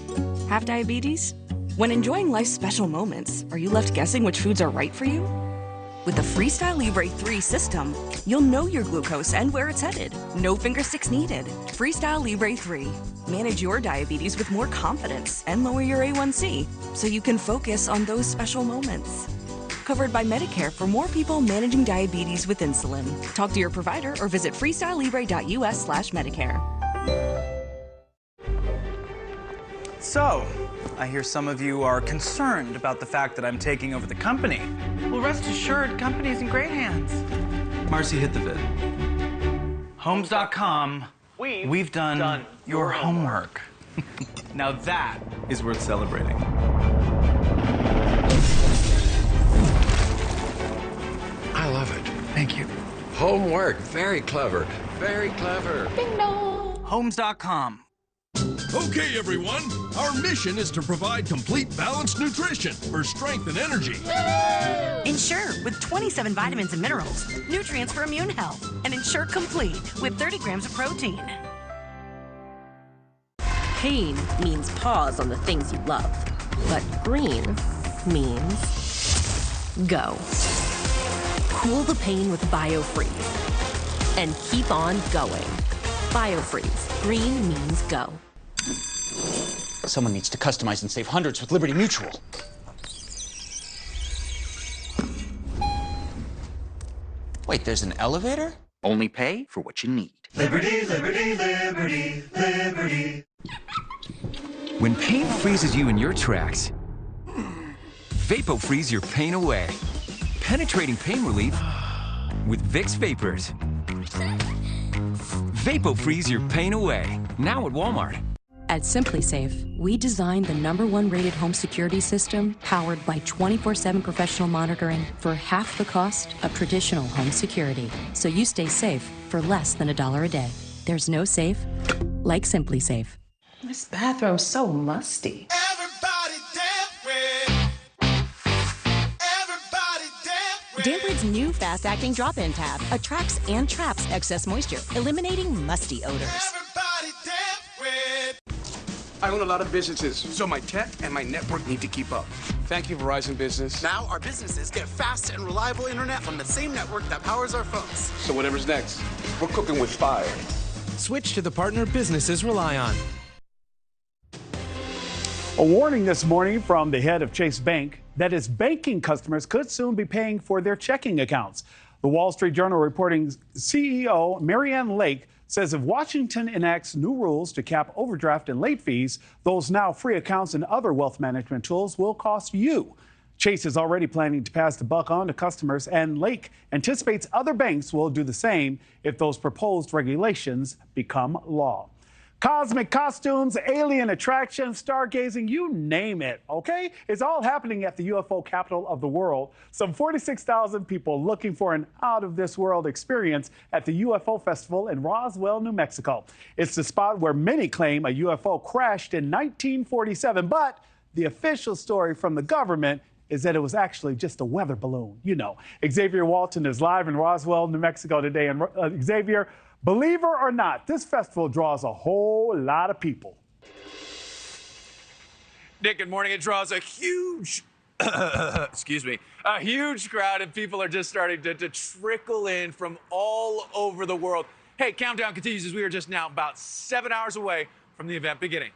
Have diabetes? When enjoying life's special moments, are you left guessing which foods are right for you? With the Freestyle Libre 3 system, you'll know your glucose and where it's headed. No finger sticks needed. Freestyle Libre 3. Manage your diabetes with more confidence and lower your A1C so you can focus on those special moments. Covered by Medicare for more people managing diabetes with insulin. Talk to your provider or visit freestylelibre.us/Medicare.
So, I hear some of you are concerned about the fact that I'm taking over the company.
Well, rest assured, company's in great hands.
Marcy, hit the vid. Homes.com, we've done your homework. Now that is worth celebrating.
I love it.
Thank you.
Homework. Very clever. Very clever.
Ding dong.
Homes.com.
Okay, everyone. Our mission is to provide complete balanced nutrition for strength and energy.
Ensure with 27 vitamins and minerals, nutrients for immune health, and Ensure Complete with 30 grams of protein.
Pain means pause on the things you love, but green means go. Cool the pain with BioFreeze and keep on going. BioFreeze, green means go.
Someone needs to customize and save hundreds with Liberty Mutual. Wait, there's an elevator?
Only pay for what you need.
Liberty, liberty, liberty, liberty.
When pain freezes you in your tracks, VapoFreeze your pain away. Penetrating pain relief with Vicks Vapors. VapoFreeze your pain away. Now at Walmart.
At SimpliSafe, we designed the #1 rated home security system powered by 24/7 professional monitoring for half the cost of traditional home security. So you stay safe for less than $1 a day. There's no safe like SimpliSafe.
This bathroom's so musty.
Damprid's new fast-acting drop-in tab attracts and traps excess moisture, eliminating musty odors.
I own a lot of businesses, so my tech and my network need to keep up. Thank you, Verizon Business.
Now our businesses get fast and reliable internet from the same network that powers our phones.
So whatever's next, we're cooking with fire.
Switch to the partner businesses rely on.
A warning this morning from the head of Chase Bank that its banking customers could soon be paying for their checking accounts. The Wall Street Journal reporting CEO Marianne Lake says if Washington enacts new rules to cap overdraft and late fees, those now free accounts and other wealth management tools will cost you. Chase is already planning to pass the buck on to customers, and Lake anticipates other banks will do the same if those proposed regulations become law. Cosmic costumes, alien attractions, stargazing, you name it, okay? It's all happening at the UFO capital of the world. Some 46,000 people looking for an out-of-this-world experience at the UFO Festival in Roswell, New Mexico. It's the spot where many claim a UFO crashed in 1947, but the official story from the government is that it was actually just a weather balloon. You know, Xavier Walton is live in Roswell, New Mexico today. And Xavier, believer or not, this festival draws a whole lot of people.
Nick, good morning. It draws a huge, excuse me, a huge crowd, and people are just starting to trickle in from all over the world. Hey, countdown continues as we are just now about 7 hours away from the event beginning.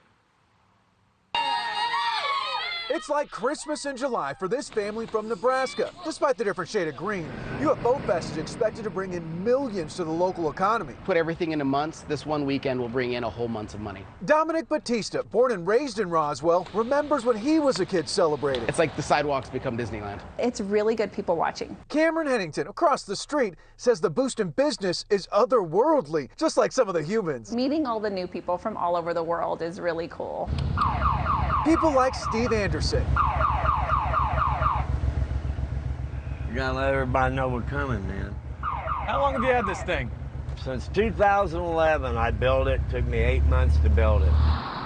It's like Christmas in July for this family from Nebraska. Despite the different shade of green, UFO Fest is expected to bring in millions to the local economy.
Put everything into months. This one weekend will bring in a whole month of money.
Dominic Batista, born and raised in Roswell, remembers when he was a kid celebrating.
It's like the sidewalks become Disneyland.
It's really good people watching.
Cameron Hennington, across the street, says the boost in business is otherworldly, just like some of the humans.
Meeting all the new people from all over the world is really cool.
People like Steve Anderson.
You gotta let everybody know we're coming, man.
How long have you had this thing?
Since 2011, I built it. Took me 8 months to build it.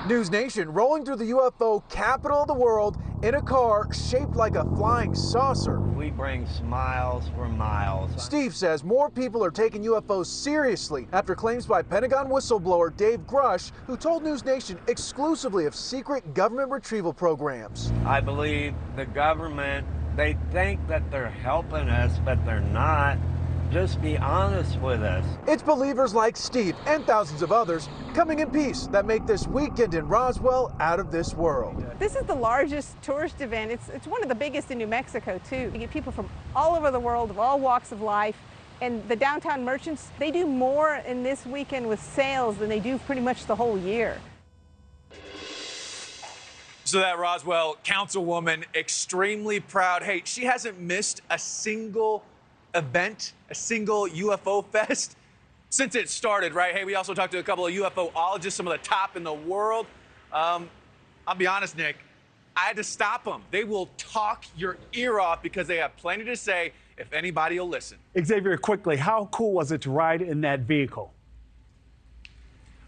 News Nation rolling through the UFO capital of the world in a car shaped like a flying saucer.
We bring smiles for miles.
Steve says more people are taking UFOs seriously after claims by Pentagon whistleblower Dave Grush, who told News Nation exclusively of secret government retrieval programs.
I believe the government, they think that they're helping us, but they're not. Just be honest with us.
It's believers like Steve and thousands of others coming in peace that make this weekend in Roswell out of this world.
This is the largest tourist event. It's one of the biggest in New Mexico, too. You get people from all over the world, of all walks of life. And the downtown merchants, they do more in this weekend with sales than they do pretty much the whole year.
So that Roswell councilwoman, extremely proud. Hey, she hasn't missed a single event, a single UFO fest since it started, right? Hey, we also talked to a couple of UFOologists, some of the top in the world. I'll be honest, Nick, I had to stop them. They will talk your ear off because they have plenty to say if anybody will listen.
Xavier, quickly, how cool was it to ride in that vehicle?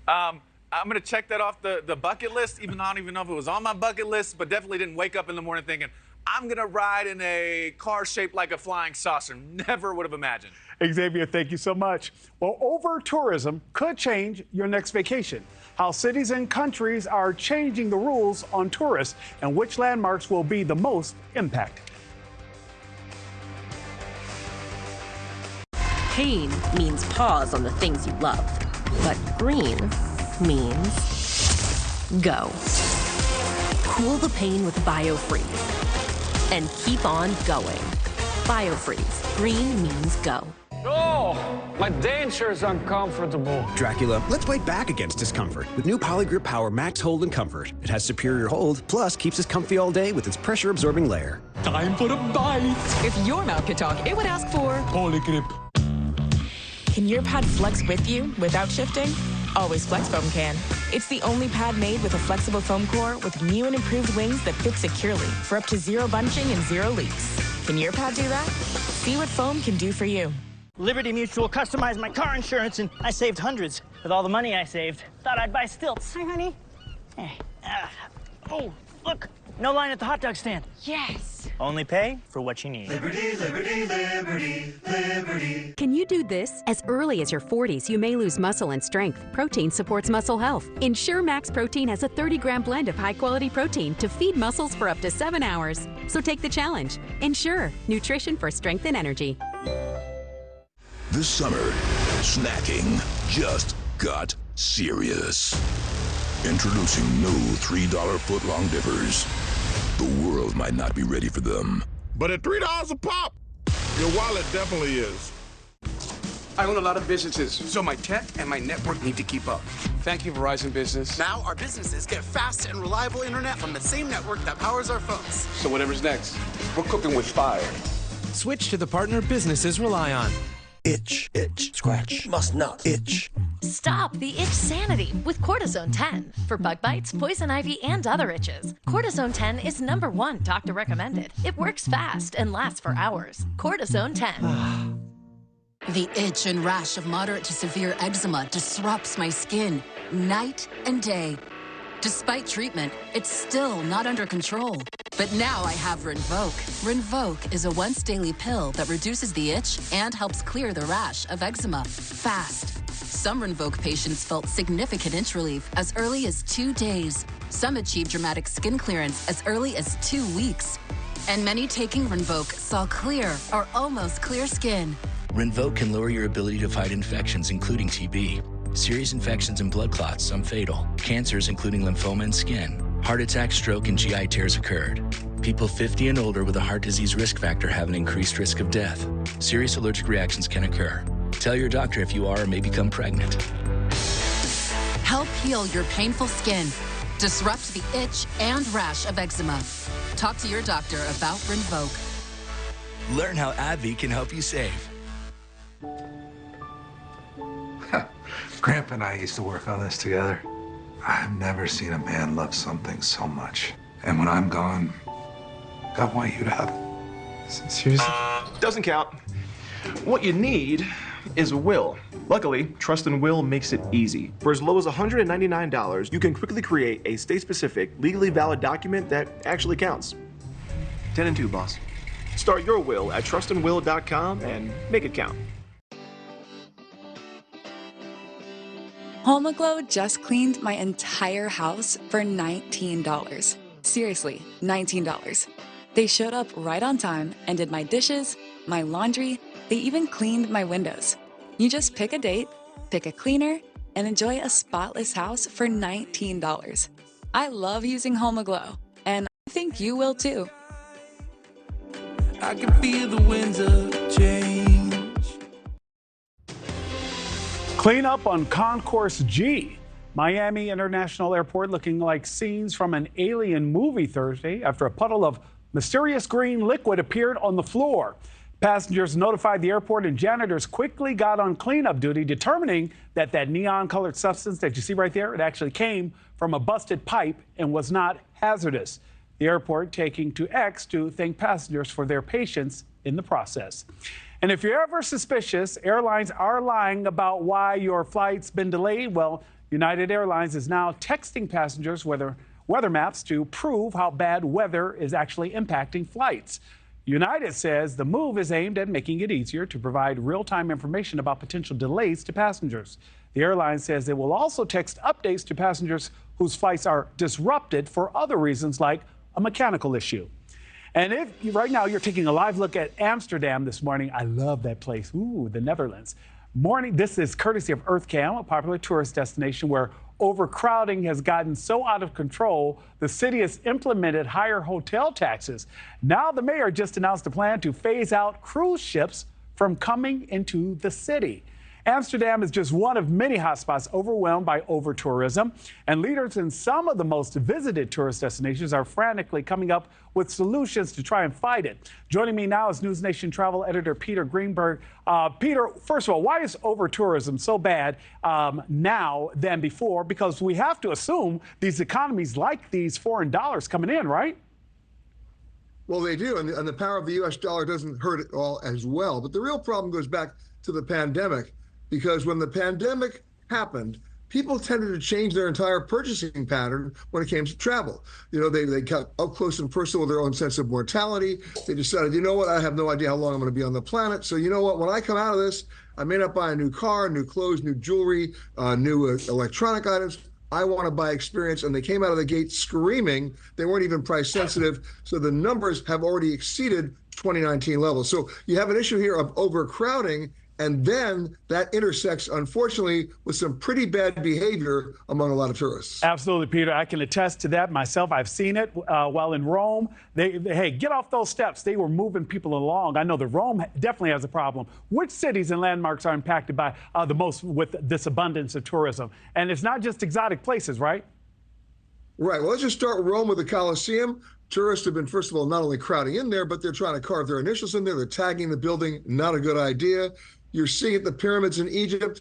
I'm going to check that off the bucket list, even though I don't even know if it was on my bucket list, but definitely didn't wake up in the morning thinking, I'm going to ride in a car shaped like a flying saucer. Never would have imagined.
Xavier, thank you so much. Well, over-tourism could change your next vacation. How cities and countries are changing the rules on tourists and which landmarks will be the most impacted.
Pain means pause on the things you love, but green means go. Cool the pain with BioFreeze and keep on going. BioFreeze. Green means go.
Oh, my denture's uncomfortable.
Dracula, let's fight back against discomfort with new Polygrip Power Max Hold and Comfort. It has superior hold, plus keeps us comfy all day with its pressure-absorbing layer.
Time for a bite.
If your mouth could talk, it would ask for
Polygrip.
Can your pad flex with you without shifting? Always FlexFoam can. It's the only pad made with a flexible foam core with new and improved wings that fit securely for up to 0 bunching and 0 leaks. Can your pad do that? See what foam can do for you.
Liberty Mutual customized my car insurance and I saved hundreds. With all the money I saved, thought I'd buy stilts. Hi, honey. Hey. Oh, look. No line at the hot dog stand.
Yes.
Only pay for what you need.
Liberty, liberty, liberty, liberty.
Can you do this? As early as your 40s, you may lose muscle and strength. Protein supports muscle health. Ensure Max Protein has a 30-gram blend of high-quality protein to feed muscles for up to 7 hours. So take the challenge. Ensure nutrition for strength and energy.
This summer, snacking just got serious.
Introducing new $3 foot-long dippers. The world might not be ready for them.
But at $3 a pop, your wallet definitely is.
I own a lot of businesses, so my tech and my network need to keep up. Thank you, Verizon Business.
Now our businesses get fast and reliable internet from the same network that powers our phones.
So whatever's next, we're cooking with fire.
Switch to the partner businesses rely on.
Itch, scratch, must not itch.
Stop the itch sanity with Cortisone 10 for bug bites, poison ivy, and other itches. Cortisone 10 is #1 doctor recommended. It works fast and lasts for hours. Cortisone 10.
The itch and rash of moderate to severe eczema disrupts my skin night and day. Despite treatment, it's still not under control. But now I have Rinvoq. Rinvoq is a once-daily pill that reduces the itch and helps clear the rash of eczema fast. Some Rinvoq patients felt significant itch relief as early as 2 days. Some achieved dramatic skin clearance as early as 2 weeks. And many taking Rinvoq saw clear or almost clear skin.
Rinvoq can lower your ability to fight infections, including TB. Serious infections and blood clots, some fatal. Cancers, including lymphoma and skin. Heart attack, stroke, and GI tears occurred. People 50 and older with a heart disease risk factor have an increased risk of death. Serious allergic reactions can occur. Tell your doctor if you are or may become pregnant.
Help heal your painful skin. Disrupt the itch and rash of eczema. Talk to your doctor about Rinvoq.
Learn how AbbVie can help you save.
Grandpa and I used to work on this together. I've never seen a man love something so much. And when I'm gone, I want you to have it.
Seriously? Doesn't count. What you need is a will. Luckily, Trust and Will makes it easy. For as low as $199, you can quickly create a state-specific, legally valid document that actually counts. 10 and 2, boss. Start your will at trustandwill.com and make it count.
HomeAglow just cleaned my entire house for $19. Seriously, $19. They showed up right on time and did my dishes, my laundry, they even cleaned my windows. You just pick a date, pick a cleaner, and enjoy a spotless house for $19. I love using HomeAglow, and I think you will too.
I can feel the winds of change.
Clean up on Concourse G. Miami International Airport looking like scenes from an alien movie Thursday after a puddle of mysterious green liquid appeared on the floor. Passengers notified the airport and janitors quickly got on cleanup duty, determining that neon-colored substance that you see right there, it actually came from a busted pipe and was not hazardous. The airport taking to X to thank passengers for their patience in the process. And if you're ever suspicious airlines are lying about why your flight's been delayed, well, United Airlines is now texting passengers weather maps to prove how bad weather is actually impacting flights. United says the move is aimed at making it easier to provide real-time information about potential delays to passengers. The airline says it will also text updates to passengers whose flights are disrupted for other reasons like a mechanical issue. And if right now you're taking a live look at Amsterdam this morning, I love that place. Ooh, the Netherlands. This is courtesy of EarthCam, a popular tourist destination where overcrowding has gotten so out of control, the city has implemented higher hotel taxes. Now the mayor just announced a plan to phase out cruise ships from coming into the city. Amsterdam is just one of many hotspots overwhelmed by over-tourism, and leaders in some of the most visited tourist destinations are frantically coming up with solutions to try and fight it. Joining me now is News Nation travel editor Peter Greenberg. Peter, first of all, why is over-tourism so bad now than before? Because we have to assume these economies like these foreign dollars coming in, right?
Well, they do, and the power of the U.S. dollar doesn't hurt it all as well. But the real problem goes back to the pandemic. Because when the pandemic happened, people tended to change their entire purchasing pattern when it came to travel. You know, they got up close and personal with their own sense of mortality. They decided, you know what, I have no idea how long I'm going to be on the planet. So you know what, when I come out of this, I may not buy a new car, new clothes, new jewelry, new electronic items. I want to buy experience. And they came out of the gate screaming. They weren't even price sensitive. So the numbers have already exceeded 2019 levels. So you have an issue here of overcrowding And then that intersects, unfortunately, with some pretty bad behavior among a lot of tourists.
Absolutely, Peter. I can attest to that myself. I've seen it while in Rome. Hey, get off those steps. They were moving people along. I know that Rome definitely has a problem. Which cities and landmarks are impacted by the most with this abundance of tourism? And it's not just exotic places, right?
Right. Well, let's just start with Rome with the Colosseum. Tourists have been, first of all, not only crowding in there, but they're trying to carve their initials in there. They're tagging the building. Not a good idea. You're seeing it, the pyramids in Egypt,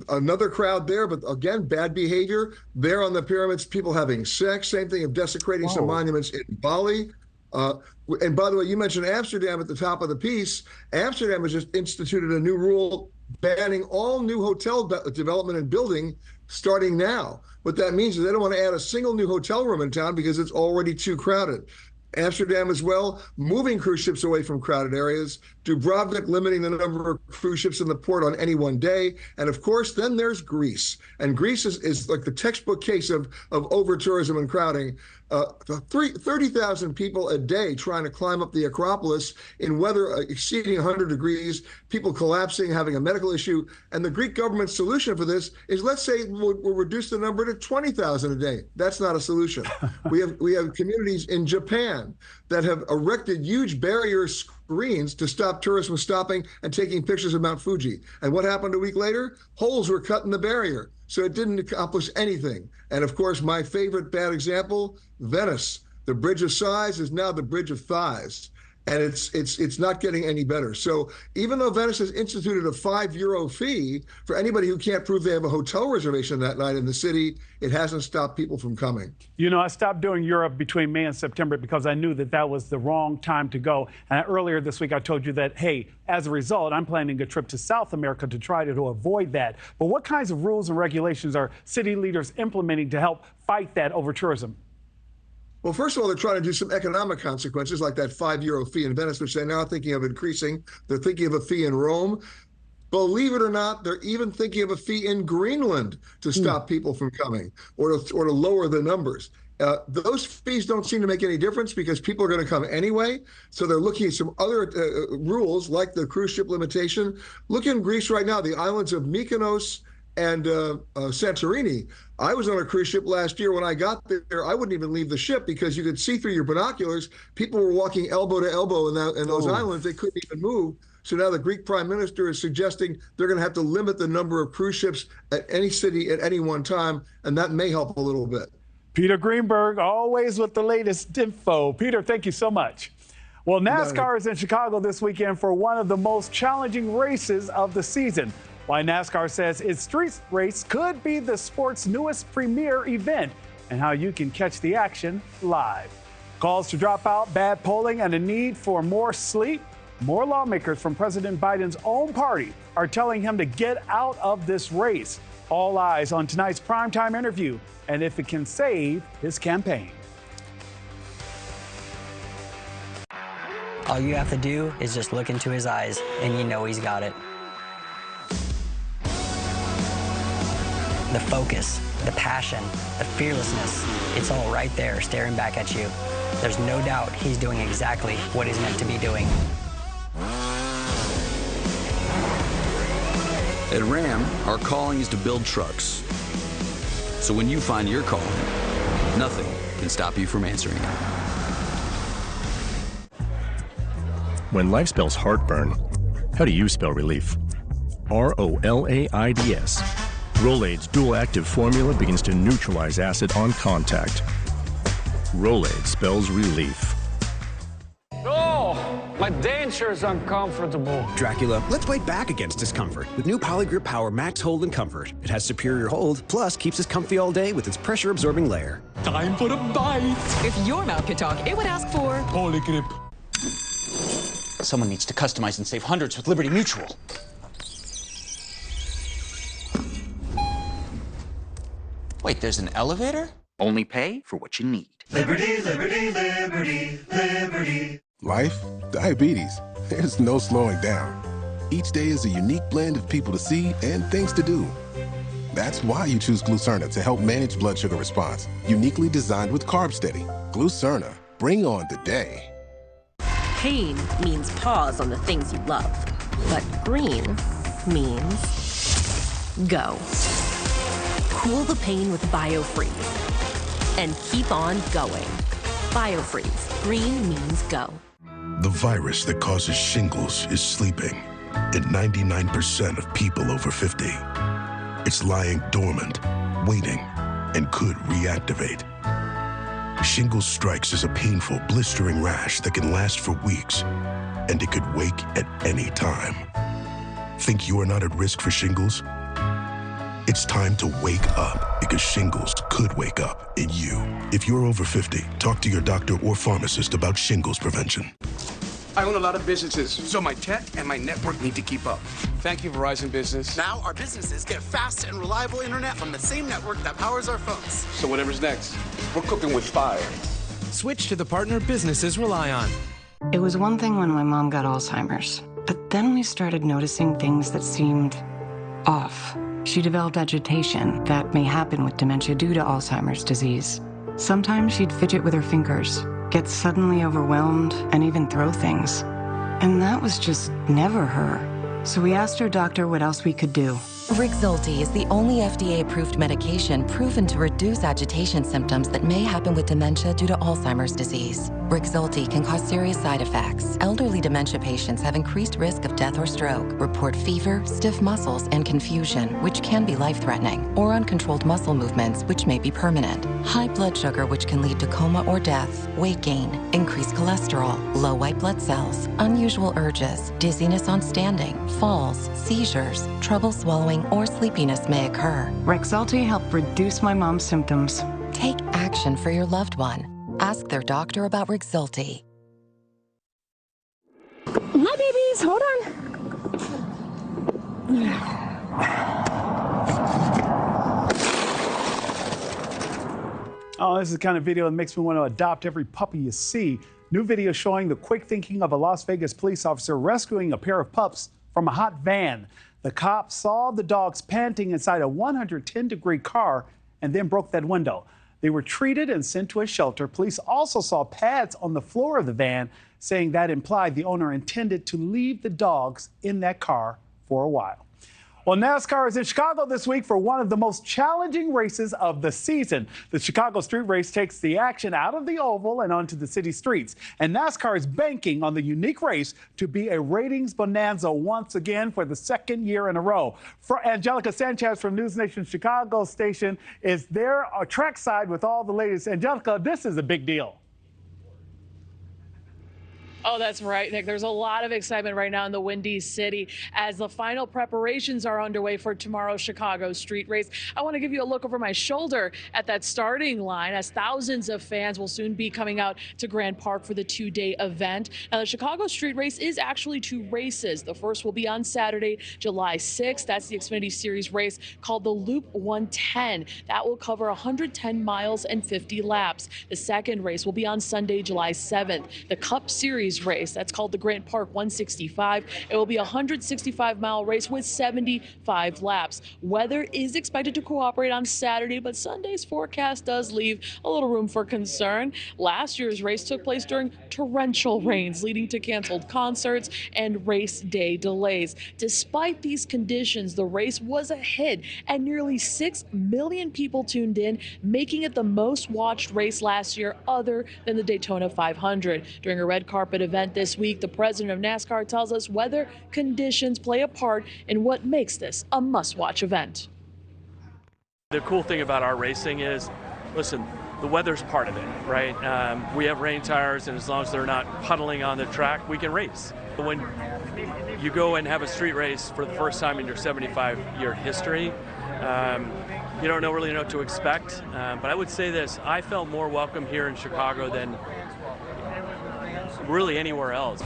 another crowd there, but again, bad behavior. There on the pyramids, people having sex, same thing of desecrating some monuments in Bali. And by the way, you mentioned Amsterdam at the top of the piece. Amsterdam has just instituted a new rule banning all new hotel development and building starting now. What that means is they don't want to add a single new hotel room in town because it's already too crowded. Amsterdam as well, moving cruise ships away from crowded areas. Dubrovnik limiting the number of cruise ships in the port on any one day. And of course, then there's Greece. And Greece is like the textbook case of over-tourism and crowding. 30,000 people a day trying to climb up the Acropolis in weather exceeding 100 degrees, people collapsing, having a medical issue. And the Greek government's solution for this is, let's say we'll reduce the number to 20,000 a day. That's not a solution. We have communities in Japan that have erected huge barrier screens to stop tourists from stopping and taking pictures of Mount Fuji. And what happened a week later? Holes were cut in the barrier. So it didn't accomplish anything. And of course, my favorite bad example, Venice. The Bridge of Sighs is now the Bridge of Thighs. And it's not getting any better. So even though Venice has instituted a €5 fee for anybody who can't prove they have a hotel reservation that night in the city, it hasn't stopped people from coming.
You know, I stopped doing Europe between May and September because I knew that was the wrong time to go. And earlier this week, I told you that, hey, as a result, I'm planning a trip to South America to try to avoid that. But what kinds of rules and regulations are city leaders implementing to help fight that over-tourism?
Well, first of all, they're trying to do some economic consequences, like that €5 fee in Venice, which they're now thinking of increasing. They're thinking of a fee in Rome. Believe it or not, they're even thinking of a fee in Greenland to stop people from coming or to lower the numbers. Those fees don't seem to make any difference because people are going to come anyway. So they're looking at some other rules, like the cruise ship limitation. Look in Greece right now, the islands of Mykonos and Santorini. I was on a cruise ship last year. When I got there, I wouldn't even leave the ship because you could see through your binoculars. People were walking elbow to elbow in those islands. They couldn't even move. So now the Greek prime minister is suggesting they're going to have to limit the number of cruise ships at any city at any one time, and that may help a little bit.
Peter Greenberg, always with the latest info. Peter, thank you so much. Well, NASCAR is in Chicago this weekend for one of the most challenging races of the season. Why NASCAR says its street race could be the sport's newest premier event, and how you can catch the action live. Calls to drop out, bad polling, and a need for more sleep. More lawmakers from President Biden's own party are telling him to get out of this race. All eyes on tonight's primetime interview and if it can save his campaign.
All you have to do is just look into his eyes, and you know he's got it. The focus, the passion, the fearlessness, it's all right there staring back at you. There's no doubt he's doing exactly what he's meant to be doing.
At Ram, our calling is to build trucks. So when you find your calling, nothing can stop you from answering it.
When life spells heartburn, how do you spell relief? R-O-L-A-I-D-S. Rolaids dual active formula begins to neutralize acid on contact. Rolaids spells relief.
Oh, my denture's uncomfortable.
Dracula, let's fight back against discomfort with new Polygrip Power Max Hold and Comfort. It has superior hold, plus keeps us comfy all day with its pressure-absorbing layer.
Time for a bite.
If your mouth could talk, it would ask for
Polygrip.
Someone needs to customize and save hundreds with Liberty Mutual. Wait, there's an elevator?
Only pay for what you need.
Liberty, liberty, liberty, liberty.
Life, diabetes. There's no slowing down. Each day is a unique blend of people to see and things to do. That's why you choose Glucerna to help manage blood sugar response. Uniquely designed with Carb Steady. Glucerna, bring on the day.
Pain means pause on the things you love. But green means go. Cool the pain with BioFreeze and keep on going. BioFreeze, green means go.
The virus that causes shingles is sleeping in 99% of people over 50. It's lying dormant, waiting, and could reactivate. Shingles strikes as a painful, blistering rash that can last for weeks, and it could wake at any time. Think you are not at risk for shingles? It's time to wake up, because shingles could wake up in you. If you're over 50, talk to your doctor or pharmacist about shingles prevention.
I own a lot of businesses, so my tech and my network need to keep up. Thank you, Verizon Business.
Now our businesses get fast and reliable internet from the same network that powers our phones.
So whatever's next, we're cooking with fire.
Switch to the partner businesses rely on.
It was one thing when my mom got Alzheimer's, but then we started noticing things that seemed off. She developed agitation that may happen with dementia due to Alzheimer's disease. Sometimes she'd fidget with her fingers, get suddenly overwhelmed, and even throw things. And that was just never her. So we asked her doctor what else we could do.
Rexulti is the only FDA-approved medication proven to reduce agitation symptoms that may happen with dementia due to Alzheimer's disease. Rexulti can cause serious side effects. Elderly dementia patients have increased risk of death or stroke, report fever, stiff muscles, and confusion, which can be life-threatening, or uncontrolled muscle movements, which may be permanent. High blood sugar, which can lead to coma or death, weight gain, increased cholesterol, low white blood cells, unusual urges, dizziness on standing, falls, seizures, trouble swallowing, or sleepiness may occur.
Rexulti helped reduce my mom's symptoms.
Take action for your loved one. Ask their doctor about Rexulti.
Hi, babies. Hold on.
Oh, this is the kind of video that makes me want to adopt every puppy you see. New video showing the quick thinking of a Las Vegas police officer rescuing a pair of pups from a hot van. The cops saw the dogs panting inside a 110-degree car and then broke that window. They were treated and sent to a shelter. Police also saw pads on the floor of the van, saying that implied the owner intended to leave the dogs in that car for a while. Well, NASCAR is in Chicago this week for one of the most challenging races of the season. The Chicago Street Race takes the action out of the oval and onto the city streets. And NASCAR is banking on the unique race to be a ratings bonanza once again for the second year in a row. For Angelica Sanchez from News Nation Chicago station is there trackside with all the latest. Angelica, this is a big deal.
Oh, that's right, Nick. There's a lot of excitement right now in the Windy City as the final preparations are underway for tomorrow's Chicago Street Race. I want to give you a look over my shoulder at that starting line as thousands of fans will soon be coming out to Grand Park for the two-day event. Now, the Chicago Street Race is actually two races. The first will be on Saturday, July 6th. That's the Xfinity Series race called the Loop 110. That will cover 110 miles and 50 laps. The second race will be on Sunday, July 7th. The Cup Series race, that's called the Grant Park 165. It will be a 165-mile race with 75 laps. Weather is expected to cooperate on Saturday, but Sunday's forecast does leave a little room for concern. Last year's race took place during torrential rains, leading to canceled concerts and race day delays. Despite these conditions, the race was a hit, and nearly 6 million people tuned in, making it the most watched race last year other than the Daytona 500. During a red carpet event this week, the president of NASCAR tells us weather conditions play a part in what makes this a must-watch event.
The cool thing about our racing is, listen, the weather's part of it, right? We have rain tires, and as long as they're not puddling on the track, we can race. When you go and have a street race for the first time in your 75-year history, you don't really know what to expect. But I would say this, I felt more welcome here in Chicago than really anywhere else.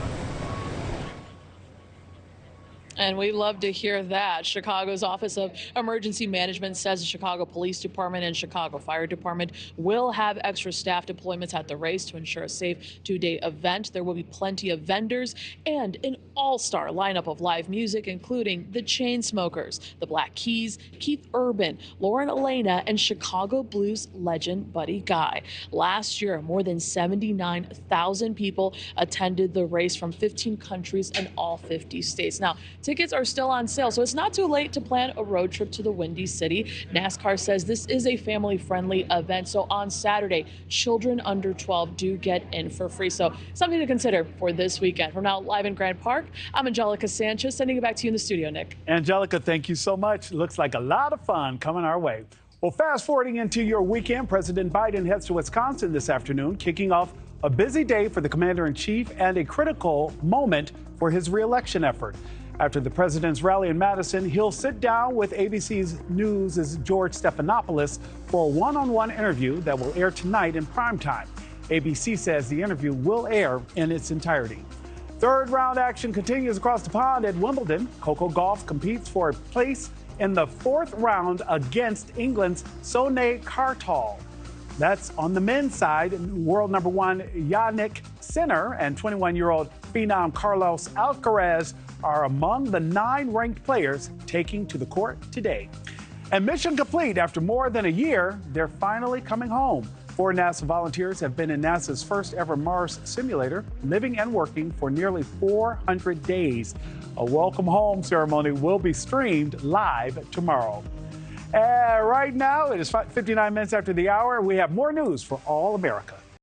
And we love to hear that. Chicago's Office of Emergency Management says the Chicago Police Department and Chicago Fire Department will have extra staff deployments at the race to ensure a safe two-day event. There will be plenty of vendors and an all-star lineup of live music, including the Chainsmokers, the Black Keys, Keith Urban, Lauren Elena, and Chicago blues legend Buddy Guy. Last year, more than 79,000 people attended the race from 15 countries and all 50 states. Now, tickets are still on sale, so it's not too late to plan a road trip to the Windy City. NASCAR says this is a family-friendly event, so on Saturday, children under 12 do get in for free. So something to consider for this weekend. From now live in Grant Park, I'm Angelica Sanchez, sending it back to you in the studio, Nick.
Angelica, thank you so much. Looks like a lot of fun coming our way. Well, fast forwarding into your weekend, President Biden heads to Wisconsin this afternoon, kicking off a busy day for the commander-in-chief and a critical moment for his re-election effort. After the president's rally in Madison, he'll sit down with ABC News' George Stephanopoulos for a one-on-one interview that will air tonight in primetime. ABC says the interview will air in its entirety. Third round action continues across the pond at Wimbledon. Coco Gauff competes for a place in the fourth round against England's Sonny Kartal. That's on the men's side. World number one Yannick Sinner and 21-year-old phenom Carlos Alcaraz are among the 9 ranked players taking to the court today. And mission complete. After more than a year, they're finally coming home. 4 NASA volunteers have been in NASA's first ever Mars simulator, living and working for nearly 400 days. A welcome home ceremony will be streamed live tomorrow. Right now, it is 59 minutes after the hour. We have more news for all America.